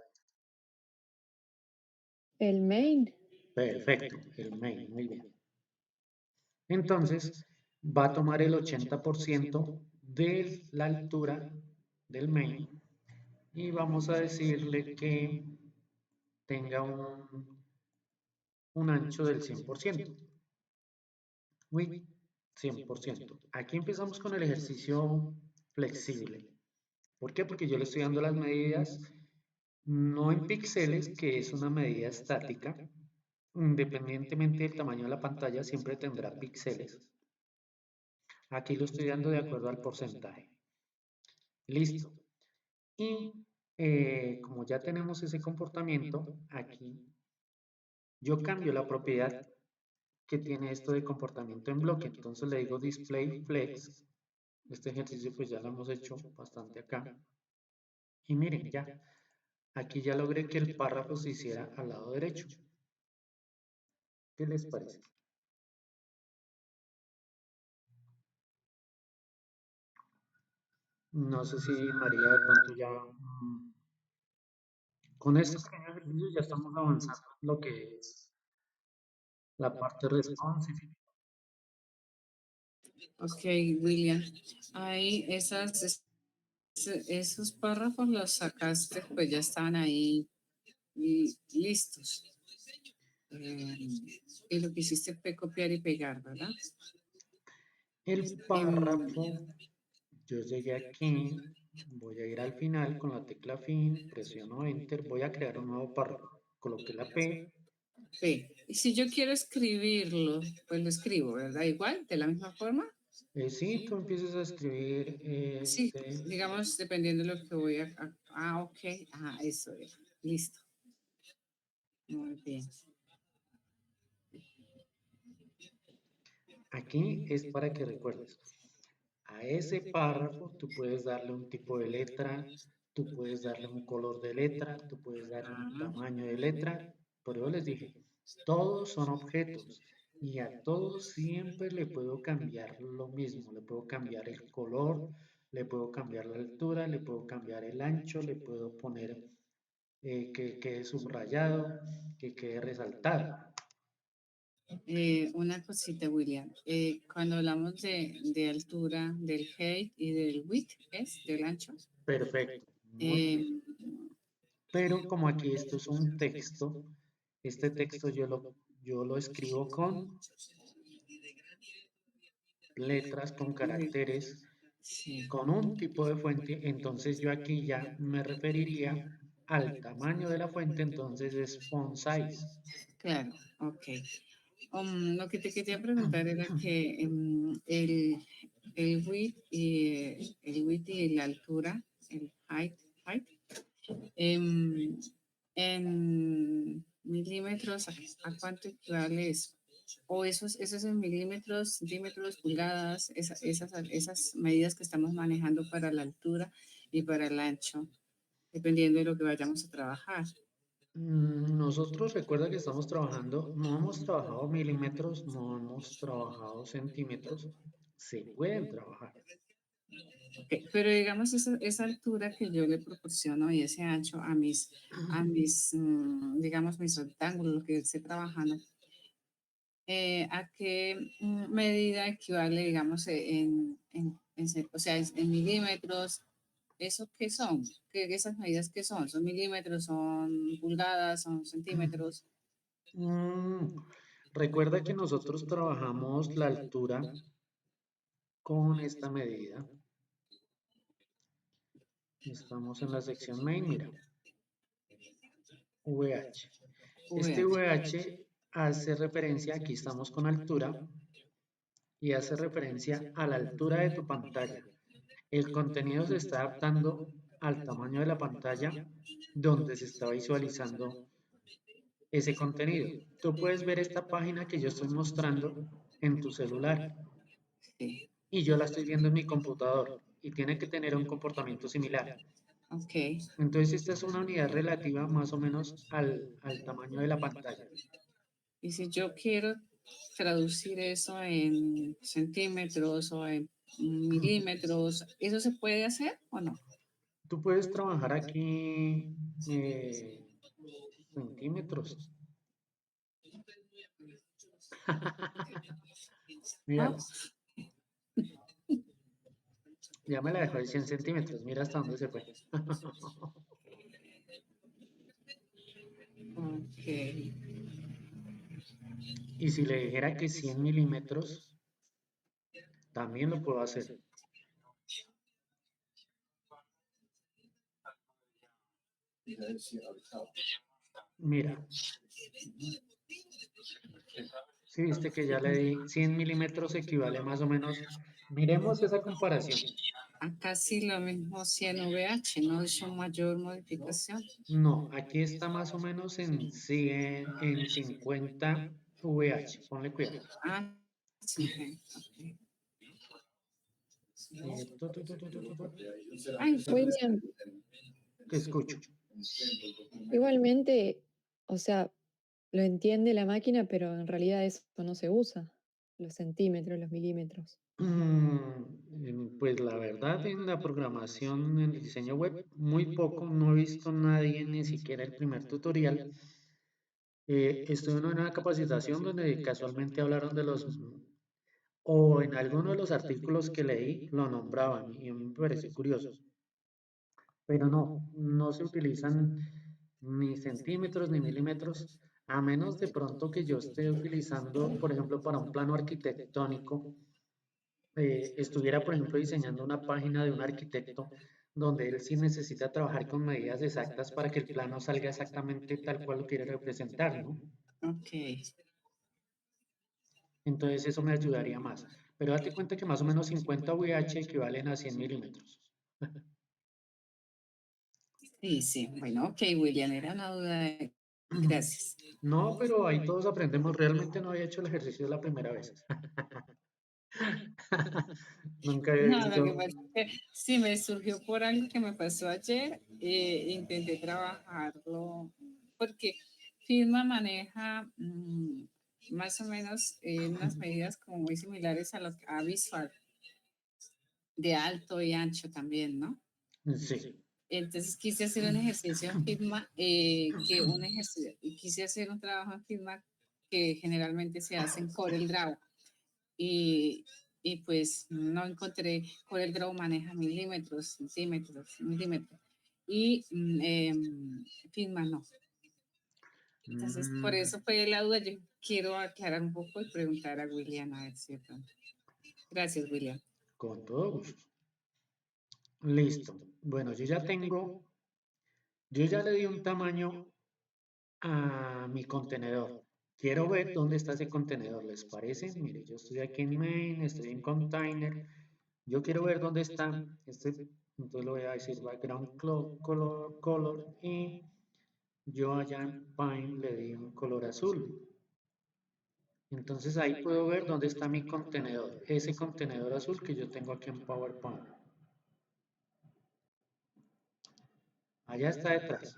El main. Perfecto, el main, muy bien. Entonces, va a tomar el 80% de la altura del main y vamos a decirle que tenga un ancho del 100%. Uy, 100%. Aquí empezamos con el ejercicio flexible. ¿Por qué? Porque yo le estoy dando las medidas no en píxeles, que es una medida estática. Independientemente del tamaño de la pantalla, siempre tendrá píxeles. Aquí lo estoy dando de acuerdo al porcentaje. Listo. Y como ya tenemos ese comportamiento, aquí yo cambio la propiedad que tiene esto de comportamiento en bloque. Entonces le digo display flex. Este ejercicio pues ya lo hemos hecho bastante acá. Y miren, ya, aquí ya logré que el párrafo se hiciera al lado derecho. ¿Qué les parece? No sé si María de pronto ya... con estos pequeños ejercicios ya estamos avanzando en lo que es la parte responsive. Ok, William. Ahí esos párrafos los sacaste, pues ya están ahí listos. Y lo que hiciste fue copiar y pegar, ¿verdad? El Em, párrafo, yo llegué aquí, voy a ir al final con la tecla fin, presiono enter, voy a crear un nuevo párrafo. Coloqué la P. P. Y si yo quiero escribirlo, pues lo escribo, ¿verdad? Igual, de la misma forma. Sí, tú empiezas a escribir Sí, digamos, dependiendo de lo que voy ok. Eso es. Listo. Muy bien. aquí es para que recuerdes. A ese párrafo tú puedes darle un tipo de letra, tú puedes darle un color de letra, tú puedes darle un Ah, tamaño de letra, pero yo les dije, todos son objetos y a todos siempre le puedo cambiar lo mismo, le puedo cambiar el color, le puedo cambiar la altura, le puedo cambiar el ancho, le puedo poner que quede subrayado, que quede resaltado. una cosita, William. Cuando hablamos de altura, del height y del width, ¿es? Del ancho. Perfecto, muy Eh, bien. Pero como aquí esto es un texto, este texto yo lo escribo con letras, con caracteres, sí, con un tipo de fuente, entonces yo aquí ya me referiría al tamaño de la fuente, entonces es font size. claro, ok. Lo que te quería preguntar era que el width y la altura, el height, em, en milímetros, ¿a cuánto equivale eso? O esos en milímetros, centímetros, pulgadas, esas medidas que estamos manejando para la altura y para el ancho, dependiendo de lo que vayamos a trabajar. Nosotros recuerda que estamos trabajando, no hemos trabajado milímetros, no hemos trabajado centímetros, se pueden trabajar. Ok, pero digamos esa altura que yo le proporciono y ese ancho a mis digamos, mis rectángulos, lo que esté trabajando, ¿a qué medida equivale, digamos, o sea, en milímetros? ¿Eso qué son? ¿Esas medidas qué son? ¿Son milímetros? ¿Son pulgadas? ¿Son centímetros? Mm, Recuerda que nosotros trabajamos la altura con esta medida. Estamos en la sección main, mira, VH. Este VH. VH hace referencia, aquí estamos con altura, y hace referencia a la altura de tu pantalla. El contenido se está adaptando al tamaño de la pantalla donde se está visualizando ese contenido. Tú puedes ver esta página que yo estoy mostrando en tu celular Sí. y yo la estoy viendo en mi computador y tiene que tener un comportamiento similar. Ok. Entonces esta es una unidad relativa más o menos al tamaño de la pantalla. Y si yo quiero traducir eso en centímetros o en milímetros, ¿eso se puede hacer o no? Tú puedes trabajar aquí centímetros. Ah, Míralo, ya me la dejó de 100 centímetros. Mira hasta dónde se fue. ok. Y si le dijera que 100 milímetros, también lo puedo hacer. Mira, si viste que ya le di 100 milímetros equivale más o menos. Miremos esa comparación. Acá sí lo mismo 100 VH, no hizo mayor modificación. No, aquí está más o menos en 100, en 50 VH. Ponle cuidado. Ah, sí. Ok. Tu. Ay, William, Te escucho. igualmente, o sea, lo entiende la máquina, pero en realidad eso no se usa. Los centímetros, los milímetros. Pues la verdad, en la programación, en el diseño web, muy poco, no he visto nadie, ni siquiera el primer tutorial. Estuve en una capacitación donde casualmente hablaron de los, o en alguno de los artículos que leí, lo nombraban y me pareció curioso. Pero no, no se utilizan ni centímetros ni milímetros, a menos de pronto que yo esté utilizando, por ejemplo, para un plano arquitectónico, estuviera, por ejemplo, diseñando una página de un arquitecto donde él sí necesita trabajar con medidas exactas para que el plano salga exactamente tal cual lo quiere representar, ¿no? ok. Entonces eso me ayudaría más. Pero date cuenta que más o menos 50 VH equivalen a 100 milímetros. Sí, sí. Bueno, ok, William, era una duda. Gracias. No, pero ahí todos aprendemos. Realmente no había hecho el ejercicio la primera vez. Nunca había No, lo que visto. pasa es que sí me surgió por algo que me pasó ayer. Intenté trabajarlo porque Figma maneja más o menos unas medidas como muy similares a, a Visual, de alto y ancho también, ¿no? Sí. Entonces quise hacer un ejercicio en Figma, quise hacer un trabajo en Figma que generalmente se hace en CorelDRAW y, y pues no encontré. CorelDRAW maneja milímetros, centímetros, milímetros y Figma no. Entonces por Mm, eso fue la duda. Yo quiero aclarar un poco y preguntar a William a ver si de pronto. Gracias, William. con todo gusto. Listo. Bueno, yo ya le di un tamaño a mi contenedor. Quiero ver dónde está ese contenedor, ¿les parece? Mire, yo estoy aquí en main, estoy en container. Yo quiero ver dónde está este, entonces le voy a decir background color y yo allá en Pine le di un color azul. Entonces ahí puedo ver dónde está mi contenedor, ese contenedor azul que yo tengo aquí en PowerPoint. Allá está detrás,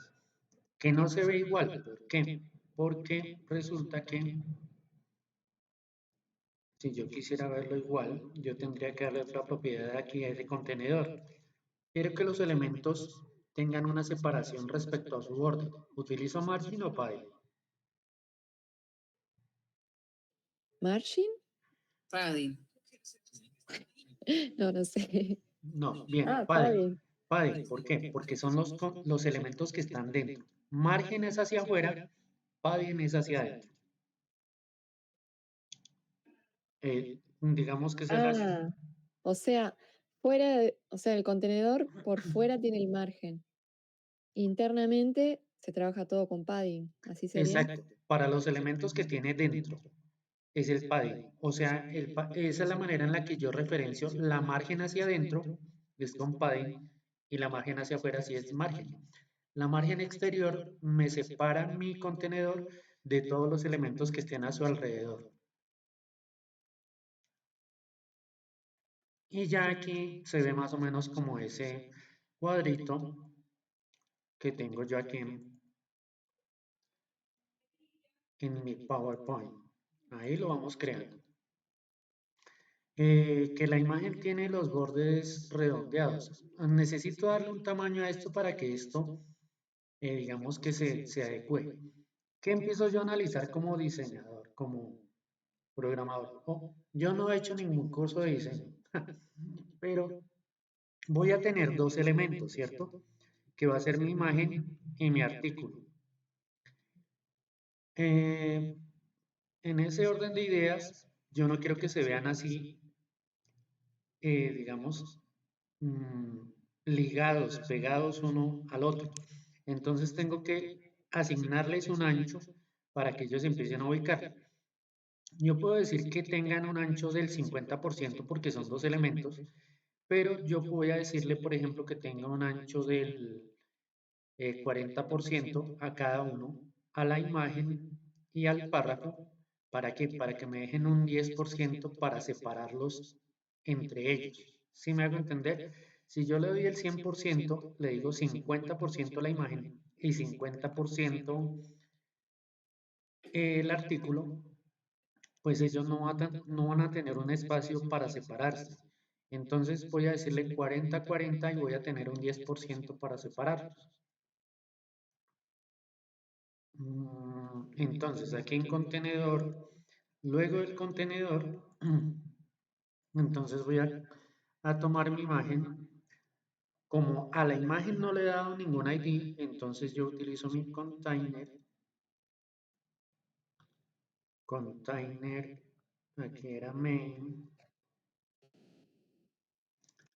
que no se ve igual. ¿Por qué? Porque resulta que si yo quisiera verlo igual, yo tendría que darle otra propiedad aquí a ese contenedor. Quiero que los elementos tengan una separación respecto a su borde. ¿Utilizo margin o padding? ¿Margin? Padding. No, no sé. No, bien, Ah, padding. padding. ¿Por qué? Porque son los elementos que están dentro. Margen es hacia afuera, padding es hacia adentro. Digamos que esa es la... Ah, o sea, o sea, el contenedor por fuera tiene el margen. Internamente se trabaja todo con padding, ¿así sería? Exacto, para los elementos que tiene dentro. es el padding. O sea, esa es la manera en la que yo referencio la margen hacia adentro, es con padding, y la margen hacia afuera sí es margen. La margen exterior me separa mi contenedor de todos los elementos que estén a su alrededor. Y ya aquí se ve más o menos como ese cuadrito que tengo yo aquí en mi PowerPoint. Ahí lo vamos creando. Que la imagen tiene los bordes redondeados. Necesito darle un tamaño a esto para que esto, digamos que se adecue. ¿Qué empiezo yo a analizar como diseñador, como programador? Oh, yo no he hecho ningún curso de diseño, pero voy a tener dos elementos, ¿cierto? Que va a ser mi imagen y mi artículo. Eh, en ese orden de ideas, yo no quiero que se vean así, digamos, mm, ligados, pegados uno al otro. Entonces tengo que asignarles un ancho para que ellos empiecen a ubicar. Yo puedo decir que tengan un ancho del 50% porque son dos elementos, pero yo voy a decirle, por ejemplo, que tenga un ancho del 40% a cada uno, a la imagen y al párrafo. ¿Para qué? Para que me dejen un 10% para separarlos entre ellos. ¿Sí me hago entender? Si yo le doy el 100%, le digo 50% la imagen y 50% el artículo, pues ellos no van a tener un espacio para separarse. Entonces voy a decirle 40-40 y voy a tener un 10% para separarlos. Entonces, aquí en contenedor, luego del contenedor, entonces voy a tomar mi imagen. Como a la imagen no le he dado ningún ID, entonces yo utilizo mi container, aquí era main,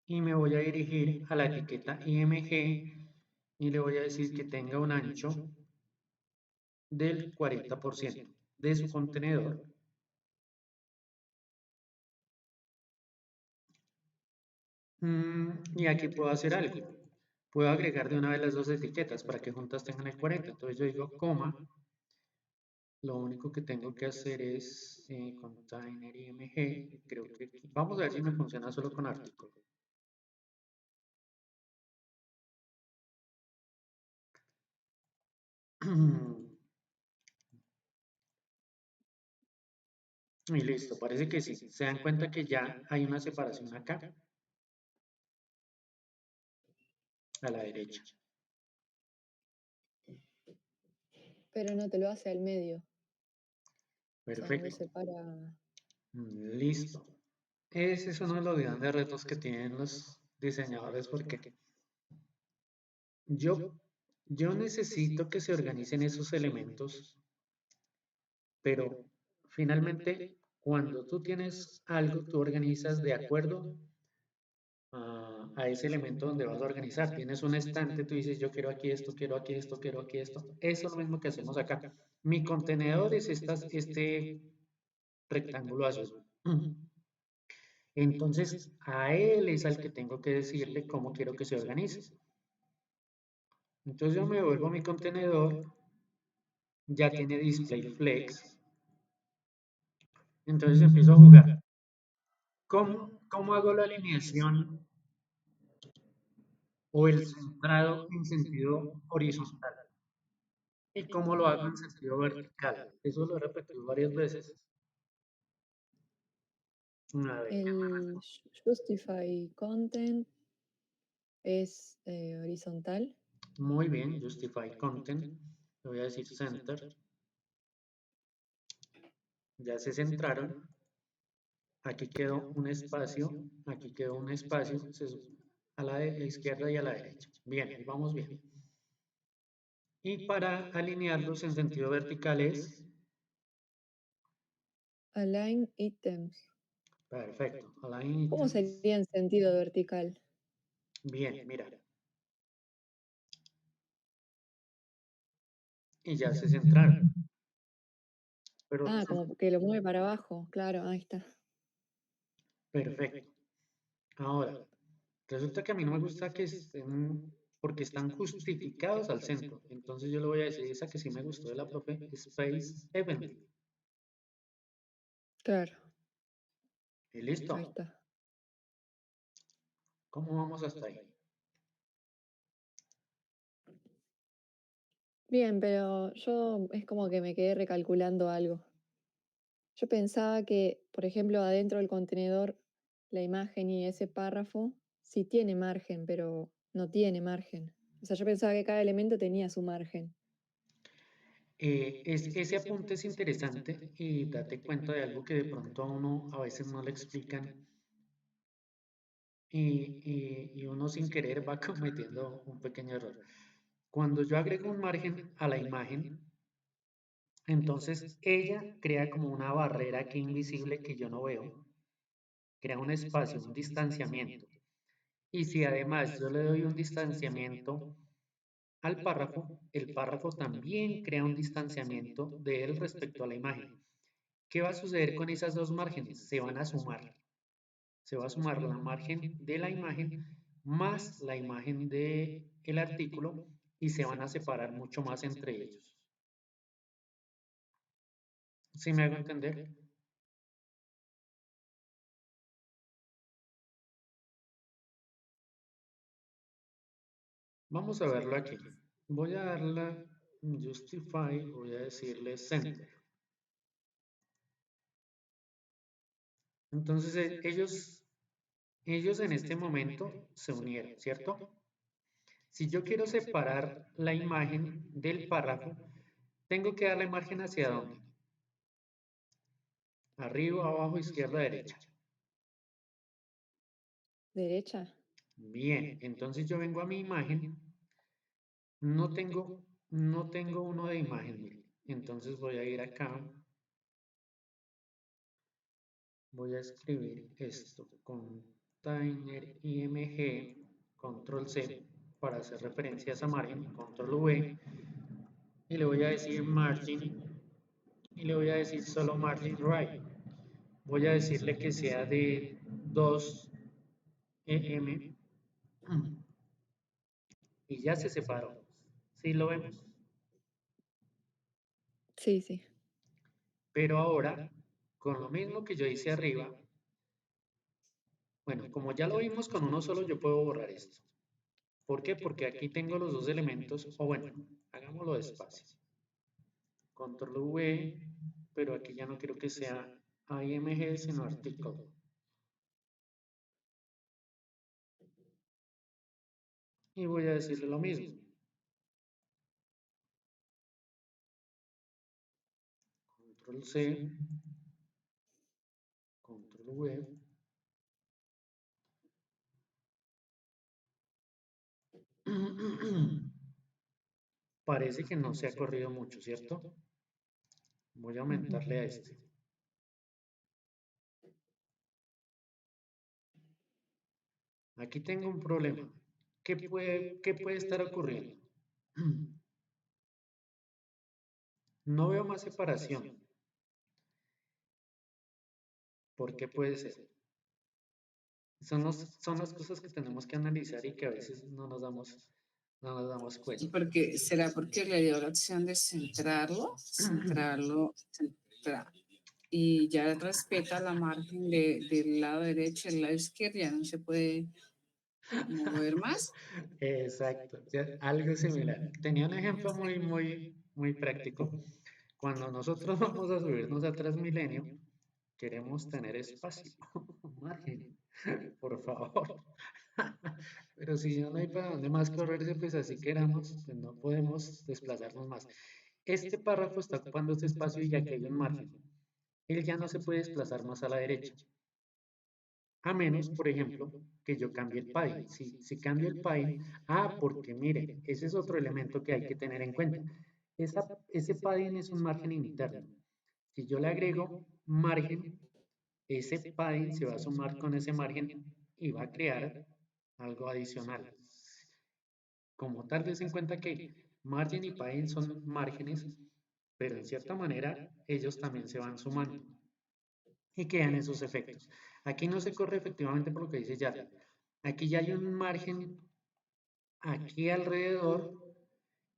y me voy a dirigir a la etiqueta img y le voy a decir que tenga un ancho del 40% de su contenedor. Y aquí puedo hacer algo. Puedo agregar de una vez las dos etiquetas para que juntas tengan el 40. Entonces yo digo coma. Lo único que tengo que hacer es container img. Creo que aquí. Vamos a ver si me funciona solo con artículo. Y listo, parece que sí. Se dan cuenta que ya hay una separación acá a la derecha. Pero no te lo hace al medio. O sea, no lo Perfecto. separa. Listo. Ese es uno de los grandes retos que tienen los diseñadores porque yo, yo necesito que se organicen esos elementos, pero finalmente cuando tú tienes algo, tú organizas de acuerdo a ese elemento donde vas a organizar. Tienes un estante, tú dices, yo quiero aquí esto, quiero aquí esto, quiero aquí esto. Eso es lo mismo que hacemos acá. Mi contenedor es este rectángulo azul. Entonces, a él es al que tengo que decirle cómo quiero que se organice. Entonces yo me vuelvo a mi contenedor, ya tiene display flex, entonces empiezo a jugar. ¿Cómo hago la alineación o el centrado en sentido horizontal? ¿Y cómo lo hago en sentido vertical? Eso lo he repetido varias veces. A ver, El justify content es horizontal. muy bien, justify content. Le voy a decir center. Ya se centraron. Aquí quedó un espacio. Aquí quedó un espacio. A la izquierda y a la derecha. Bien, ahí vamos bien. Y para alinearlos en sentido vertical es Align items. perfecto. Align ¿Cómo items. sería en sentido vertical? Bien, mira. Y ya se centraron. pero Ah, como que lo mueve para abajo, claro, ahí está. perfecto. Ahora, resulta que a mí no me gusta que estén, porque están justificados al centro. Entonces yo le voy a decir esa que sí me gustó de la profe, Space Evenly. Claro, Y ahí listo. está. ¿Cómo vamos hasta ahí? Bien, pero yo es como que me quedé recalculando algo. Yo pensaba que, por ejemplo, adentro del contenedor, la imagen y ese párrafo sí tiene margen, pero no tiene margen. O sea, yo pensaba que cada elemento tenía su margen. Ese apunte es interesante y date cuenta de algo que de pronto a uno a veces no le explican y uno sin querer va cometiendo un pequeño error. Cuando yo agrego un margen a la imagen, entonces ella crea como una barrera aquí invisible que yo no veo, crea un espacio, un distanciamiento. Y si además yo le doy un distanciamiento al párrafo, el párrafo también crea un distanciamiento de él respecto a la imagen. ¿Qué va a suceder con esas dos márgenes? Se van a sumar. Se va a sumar la margen de la imagen más la imagen del artículo y se van a separar mucho más entre ellos. ¿Sí me hago entender? Vamos a verlo aquí. Voy a darle justify, voy a decirle center. Entonces ellos en este momento se unieron, ¿cierto? Si yo quiero separar la imagen del párrafo, tengo que dar la imagen hacia dónde? Arriba, abajo, izquierda, derecha. ¿Derecha? Bien, entonces yo vengo a mi imagen, no tengo uno de imagen, mire. Entonces voy a ir acá, voy a escribir esto, container img, control C, para hacer referencia a esa margen, control V, y le voy a decir margin, y le voy a decir solo margin right. Voy a decirle que sea de 2 em y ya se separó. ¿Sí lo vemos? Sí, sí. Pero ahora, con lo mismo que yo hice arriba, bueno, como ya lo vimos con uno solo, yo puedo borrar esto. ¿Por qué? Porque aquí tengo los dos elementos, o bueno, hagámoslo despacio. Control V, pero aquí ya no quiero que sea IMG, sino artículo. Y voy a decirle lo mismo. Control C, Control V. Parece que no se ha corrido mucho, ¿cierto? Voy a Ujú. aumentarle a este. Aquí tengo un problema. ¿Qué puede estar ocurriendo? No veo más separación. ¿Por qué puede ser? Son las cosas que tenemos que analizar y que a veces no nos damos ¿Y cuenta. por qué? ¿Será porque le dio la opción de centrar, y ya respeta la margen del lado derecho y el lado izquierdo, ya no se puede mover más? Exacto, algo similar. Tenía un ejemplo muy, muy, muy práctico. Cuando nosotros vamos a subirnos a Transmilenio, queremos tener espacio, margen, por favor. Pero si ya no hay para dónde más correrse, pues así queramos, pues no podemos desplazarnos más. Este párrafo está ocupando este espacio y ya que hay un margen. Él ya no se puede desplazar más a la derecha. A menos, por ejemplo, que yo cambie el padding. Si cambio el padding, porque mire, ese es otro elemento que hay que tener en cuenta. Ese padding es un margen interno. Si yo le agrego margen, ese padding se va a sumar con ese margen y va a crear algo adicional. Como tal, des en cuenta que margin y padding son márgenes pero en cierta manera ellos también se van sumando y quedan esos efectos. Aquí no se corre efectivamente por lo que dice Jarly. Aquí ya hay un margen aquí alrededor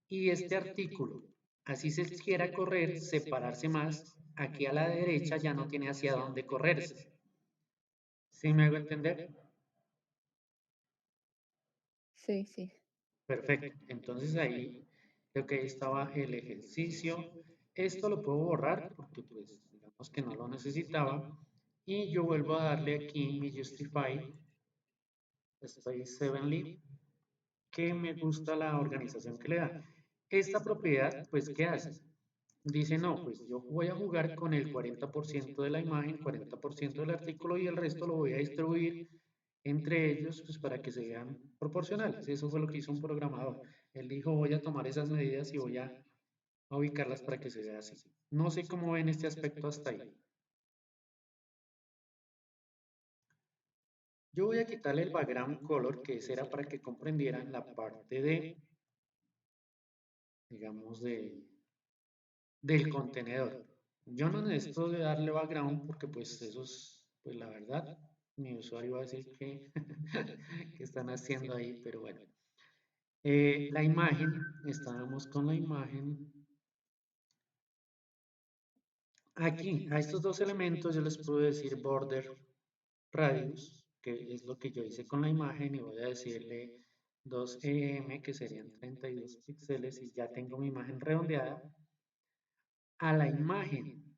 y este artículo, así se quiera correr, separarse más, aquí a la derecha ya no tiene hacia dónde correrse. ¿Sí me hago entender? Sí, sí. Perfecto. Entonces ahí creo que ahí estaba el ejercicio. Esto lo puedo borrar porque pues digamos que no lo necesitaba. Y yo vuelvo a darle aquí mi Justify Space 7 Leaf, que me gusta la organización que le da. Esta propiedad, pues, ¿qué hace? Dice, no, pues yo voy a jugar con el 40% de la imagen, 40% del artículo y el resto lo voy a distribuir entre ellos pues, para que se vean proporcionales. Eso fue lo que hizo un programador. Él dijo, voy a tomar esas medidas y voy a ubicarlas para que se vea así. No sé cómo ven este aspecto hasta ahí. Yo voy a quitarle el background color, que ese era para que comprendieran la parte de, digamos, del contenedor. Yo no necesito de darle background porque pues eso es, pues la verdad, mi usuario va a decir que, que están haciendo ahí, pero bueno. La imagen, estábamos con la imagen. Aquí, a estos dos elementos yo les puedo decir border radius, que es lo que yo hice con la imagen, y voy a decirle 2 que serían 32 píxeles, y ya tengo mi imagen redondeada. A la imagen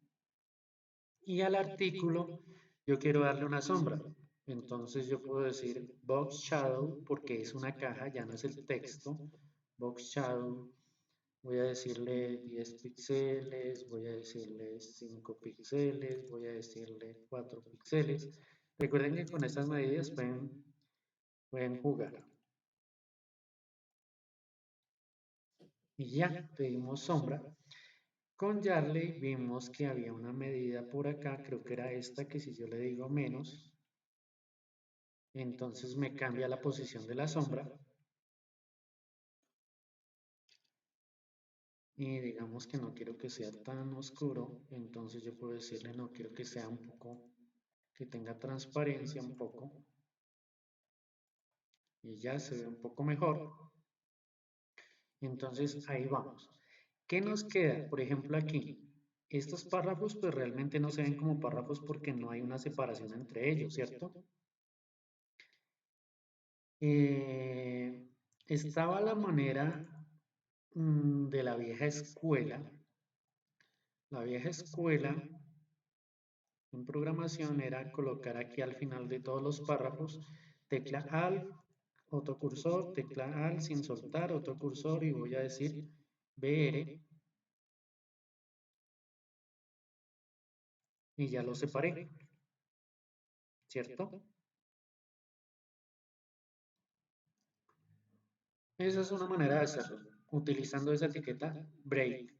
y al artículo yo quiero darle una sombra. Entonces yo puedo decir box shadow porque es una caja, ya no es el texto. Box shadow, voy a decirle 10 píxeles, voy a decirle 5 píxeles, voy a decirle 4 píxeles. Recuerden que con estas medidas pueden jugar. Y ya, pedimos sombra. Con Yarley vimos que había una medida por acá, creo que era esta, que si yo le digo menos, entonces me cambia la posición de la sombra. Y digamos que no quiero que sea tan oscuro, entonces yo puedo decirle no quiero que sea un poco, que tenga transparencia un poco. Y ya se ve un poco mejor. Entonces ahí vamos. ¿Qué nos queda? Por ejemplo aquí, estos párrafos pues realmente no se ven como párrafos porque no hay una separación entre ellos, ¿cierto? Estaba la manera de la vieja escuela. La vieja escuela en programación era colocar aquí al final de todos los párrafos tecla Alt, otro cursor, tecla Alt sin soltar, otro cursor y voy a decir BR y ya lo separé, ¿cierto? Esa es una manera de hacerlo, utilizando esa etiqueta break.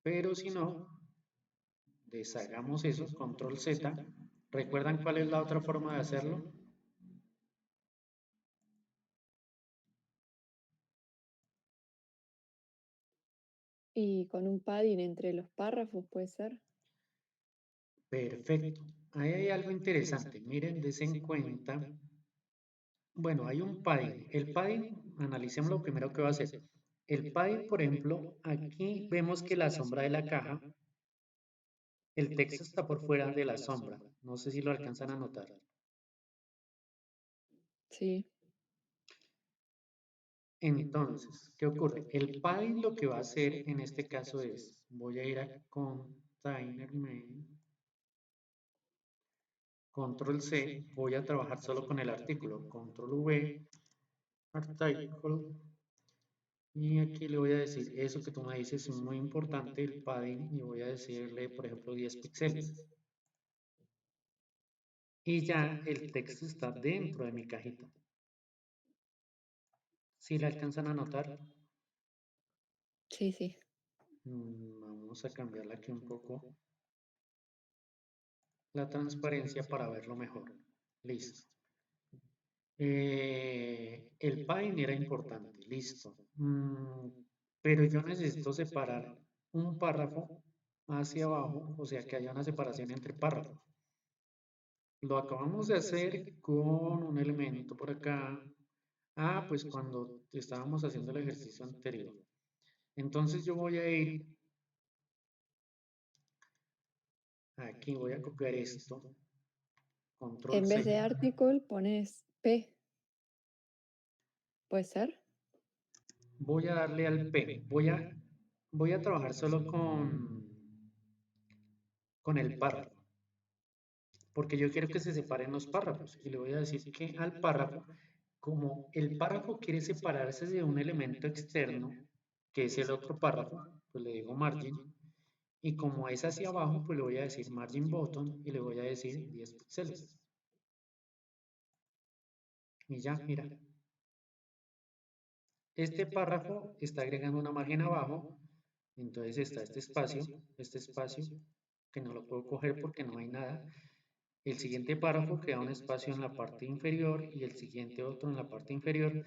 Pero si no, deshagamos eso, control Z. ¿Recuerdan cuál es la otra forma de hacerlo? Y con un padding entre los párrafos, ¿puede ser? Perfecto. Ahí hay algo interesante. Miren, des en cuenta. Bueno, hay un padding. El padding, analicemos lo primero que va a hacer. El padding, por ejemplo, aquí vemos que la sombra de la caja, el texto está por fuera de la sombra. No sé si lo alcanzan a notar. Sí. Entonces, ¿qué ocurre? El padding lo que va a hacer en este caso es, voy a ir a Container Main, Control C, voy a trabajar solo con el artículo, Control V, Article, y aquí le voy a decir, eso que tú me dices es muy importante, el padding, y voy a decirle, por ejemplo, 10 píxeles. Y ya el texto está dentro de mi cajita. Si le alcanzan a notar, Sí, sí. vamos a cambiarle aquí un poco la transparencia para verlo mejor. Listo. El padding era importante, listo. pero yo necesito separar un párrafo hacia abajo, o sea que haya una separación entre párrafos. Lo acabamos de hacer con un elemento por acá. Ah, pues cuando estábamos haciendo el ejercicio anterior. Entonces yo voy a ir, aquí voy a copiar esto, control En C. vez de article pones P, ¿puede ser? Voy a darle al P. Voy a trabajar solo con el párrafo, porque yo quiero que se separen los párrafos. Y le voy a decir que al párrafo, como el párrafo quiere separarse de un elemento externo, que es el otro párrafo, pues le digo margin. Y como es hacia abajo, pues le voy a decir margin bottom y le voy a decir 10 píxeles. Y ya, mira. Este párrafo está agregando una margen abajo, entonces está este espacio, que no lo puedo coger porque no hay nada. El siguiente párrafo crea un espacio en la parte inferior y el siguiente otro en la parte inferior.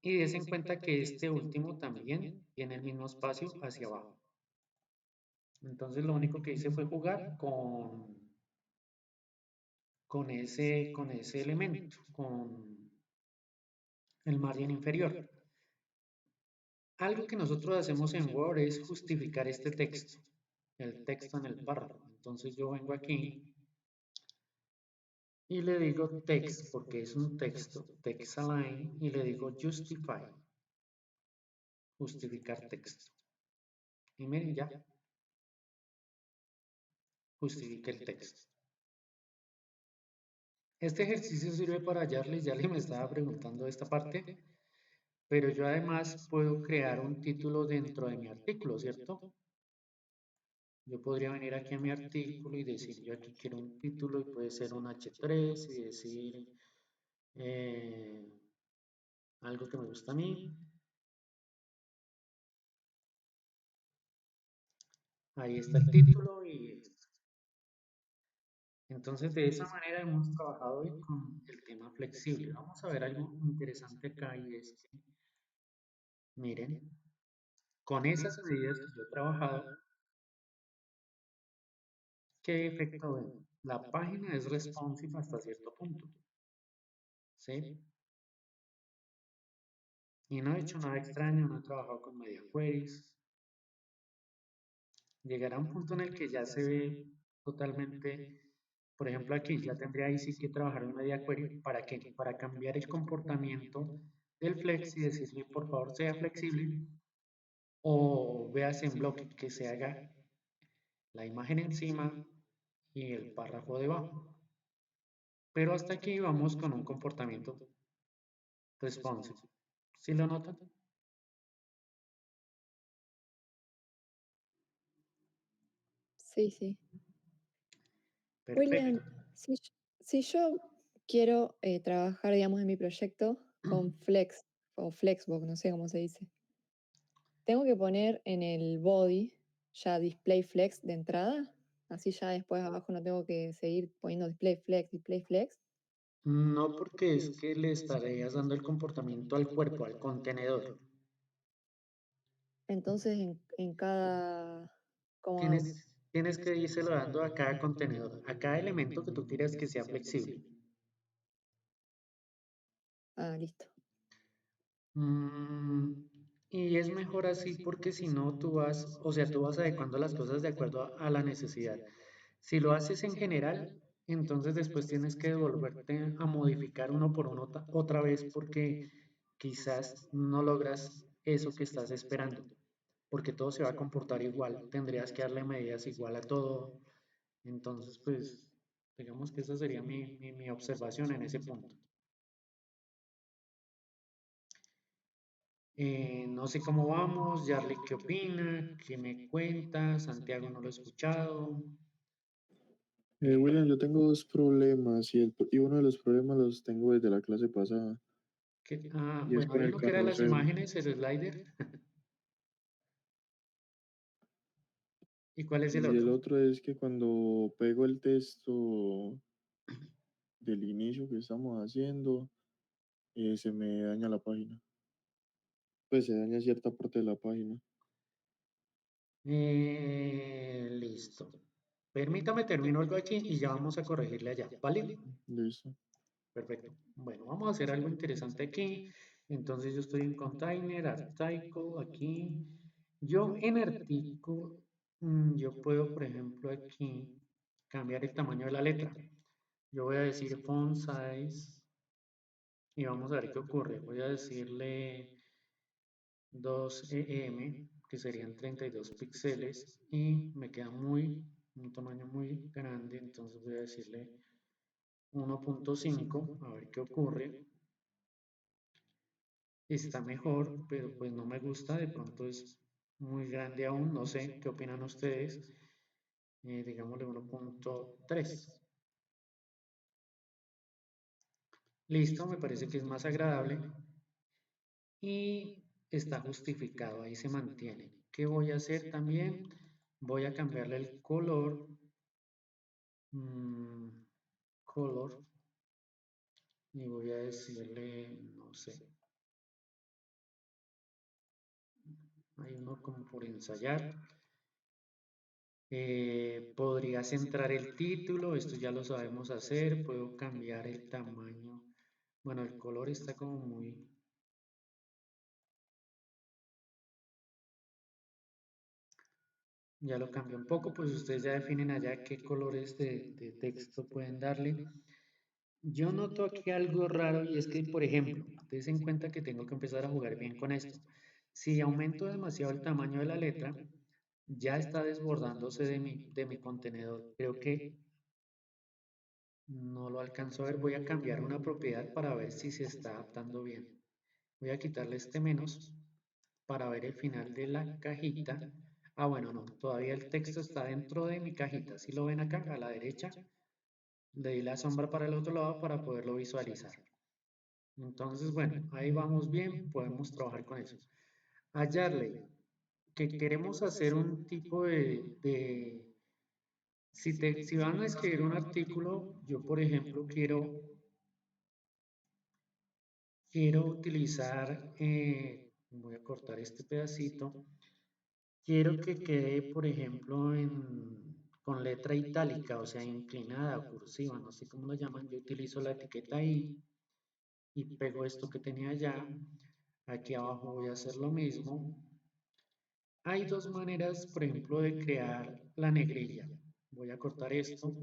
Y des en cuenta que este último también tiene el mismo espacio hacia abajo. Entonces lo único que hice fue jugar con ese elemento, con el margen inferior. Algo que nosotros hacemos en Word es justificar este texto, el texto en el párrafo. Entonces yo vengo aquí y le digo text, porque es un texto, text align, y le digo justify, justificar texto. Y miren ya, justifique el texto. Este ejercicio sirve para Yarly me estaba preguntando esta parte, pero yo además puedo crear un título dentro de mi artículo, ¿cierto? Yo podría venir aquí a mi artículo y decir, yo aquí quiero un título y puede ser un H3 y decir eh, algo que me gusta a mí. Ahí está el título y entonces de esa manera hemos trabajado hoy con el tema flexible. Vamos a ver algo interesante acá y es que, miren, con esas medidas que yo he trabajado, ¿qué efecto ven? La página es responsive hasta cierto punto, ¿sí? Y no he hecho nada extraño, no he trabajado con media queries. Llegará un punto en el que ya se ve totalmente, por ejemplo aquí ya tendría ahí sí que trabajar en media query, ¿para qué? Para cambiar el comportamiento del flex y decirle por favor sea flexible o veas en bloque que se haga la imagen encima y el párrafo debajo. Pero hasta aquí vamos con un comportamiento responsive. ¿Sí lo notan? Sí, sí. Perfecto. William, si yo quiero trabajar, digamos, en mi proyecto con Flex o Flexbox, no sé cómo se dice, tengo que poner en el body ya display flex de entrada, así ya después abajo no tengo que seguir poniendo display flex. No porque es que le estarías dando el comportamiento al cuerpo, al contenedor. Entonces en cada, ¿cómo hago? Tienes que írselo dando a cada contenedor, a cada elemento que tú quieras que sea flexible. Ah, listo. Mm, y es mejor así porque si no tú vas, o sea, tú vas adecuando las cosas de acuerdo a la necesidad. Si lo haces en general, entonces después tienes que devolverte a modificar uno por uno otra vez porque quizás no logras eso que estás esperando, porque todo se va a comportar igual, tendrías que darle medidas igual a todo. Entonces, pues, digamos que esa sería mi observación en ese punto. No sé cómo vamos, Yarly, ¿qué opina? ¿Qué me cuenta? Santiago no lo he escuchado. William, yo tengo dos problemas y uno de los problemas los tengo desde la clase pasada y es Bueno, con hay el uno que era de las carrusel. imágenes, el slider. ¿Y cuál es el Y el otro? otro es que cuando pego el texto del inicio que estamos haciendo, se me daña la página. pues se daña cierta parte de la página. Listo. Permítame termino algo aquí y ya vamos a corregirle allá, ¿vale? Listo. Perfecto. Bueno, vamos a hacer algo interesante aquí. Entonces yo estoy en container, article, aquí. Yo en artículo, yo puedo, por ejemplo, aquí cambiar el tamaño de la letra. Yo voy a decir font size y vamos a ver qué ocurre. Voy a decirle 2 EM, que serían 32 píxeles, y me queda un tamaño muy grande, entonces voy a decirle 1.5, a ver qué ocurre. Está mejor, pero pues no me gusta, de pronto es muy grande aún, no sé, ¿qué opinan ustedes? Digámosle 1.3. Listo, me parece que es más agradable y está justificado, ahí se mantiene. ¿Qué voy a hacer también? Voy a cambiarle el color, mm, color, y voy a decirle, no sé, hay uno como por ensayar. Podría centrar el título, esto ya lo sabemos hacer, puedo cambiar el tamaño. Bueno, el color está como muy... Ya lo cambié un poco, pues ustedes ya definen allá qué colores de texto pueden darle. Yo noto aquí algo raro y es que, por ejemplo, dense en cuenta que tengo que empezar a jugar bien con esto. Si aumento demasiado el tamaño de la letra, ya está desbordándose de mi contenedor. Creo que no lo alcanzo a ver. Voy a cambiar una propiedad para ver si se está adaptando bien. Voy a quitarle este menos para ver el final de la cajita. Ah, bueno, no, todavía el texto está dentro de mi cajita. Si lo ven acá a la derecha, le di la sombra para el otro lado para poderlo visualizar. Entonces, bueno, ahí vamos bien, podemos trabajar con eso. Hallarle que queremos hacer un tipo si van a escribir un artículo, yo por ejemplo quiero utilizar, voy a cortar este pedacito, quiero que quede, por ejemplo, con letra itálica, o sea, inclinada o cursiva, no sé cómo lo llaman, yo utilizo la etiqueta I y pego esto que tenía allá. Aquí abajo voy a hacer lo mismo. Hay dos maneras, por ejemplo, de crear la negrilla. Voy a cortar esto.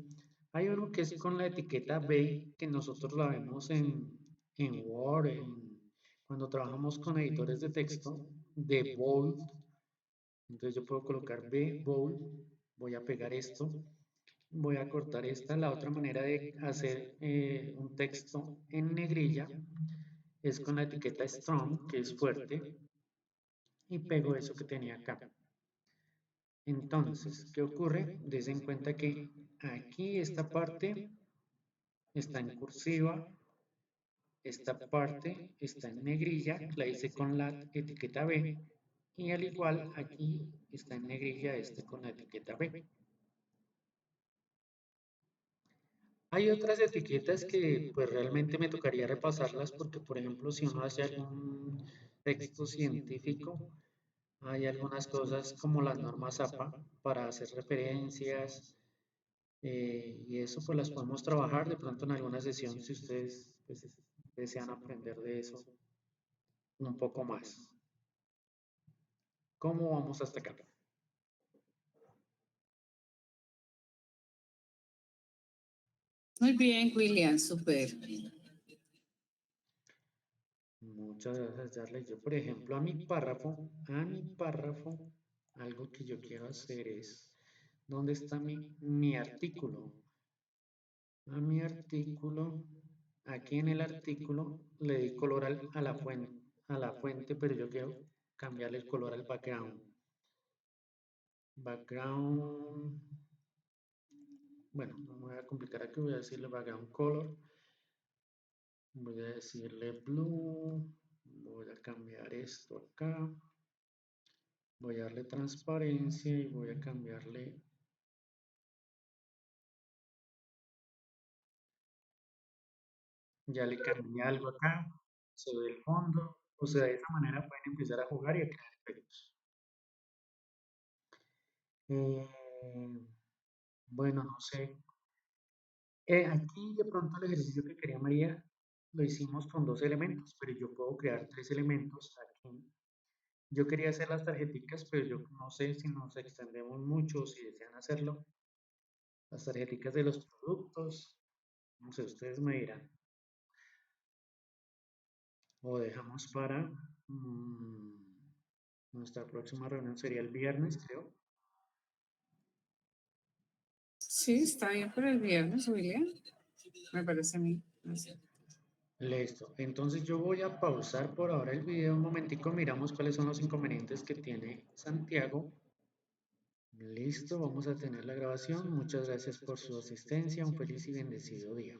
Hay uno que es con la etiqueta B, que nosotros la vemos en Word, cuando trabajamos con editores de texto, de bold. Entonces yo puedo colocar B, bold, voy a pegar esto, voy a cortar esta. La otra manera de hacer un texto en negrilla es con la etiqueta strong, que es fuerte, y pego eso que tenía acá. Entonces, ¿qué ocurre? Des en cuenta que aquí esta parte está en cursiva, esta parte está en negrilla, la hice con la etiqueta B, y al igual aquí está en negrilla este con la etiqueta B. Hay otras etiquetas que pues realmente me tocaría repasarlas porque, por ejemplo, si uno hace algún texto científico, hay algunas cosas como las normas APA para hacer referencias, y eso pues las podemos trabajar de pronto en alguna sesión si ustedes pues, desean aprender de eso un poco más. ¿Cómo vamos hasta acá? Muy bien, William, súper. Muchas gracias, Darle. Yo, por ejemplo, a mi párrafo, algo que yo quiero hacer es, ¿dónde está mi artículo? A mi artículo, aquí en el artículo le di color a la fuente, pero yo quiero cambiarle el color al background. Background, bueno, no me voy a complicar aquí, voy a decirle background color, voy a decirle blue, voy a cambiar esto acá, voy a darle transparencia y voy a cambiarle, ya le cambié algo acá, se ve el fondo, O sea, de esa manera pueden empezar a jugar y a crear efectos. Eh, bueno, no sé. Aquí de pronto el ejercicio que quería María lo hicimos con 2 elementos, pero yo puedo crear 3 elementos aquí. Yo quería hacer las tarjeticas, pero yo no sé si nos extendemos mucho, si desean hacerlo. Las tarjeticas de los productos, no sé, ustedes me dirán. O dejamos para nuestra próxima reunión sería el viernes, creo. Sí, está bien por el viernes, William. Me parece a mí. No sé. Listo. Entonces yo voy a pausar por ahora el video un momentico, miramos cuáles son los inconvenientes que tiene Santiago. Listo, vamos a tener la grabación. Muchas gracias por su asistencia. Un feliz y bendecido día.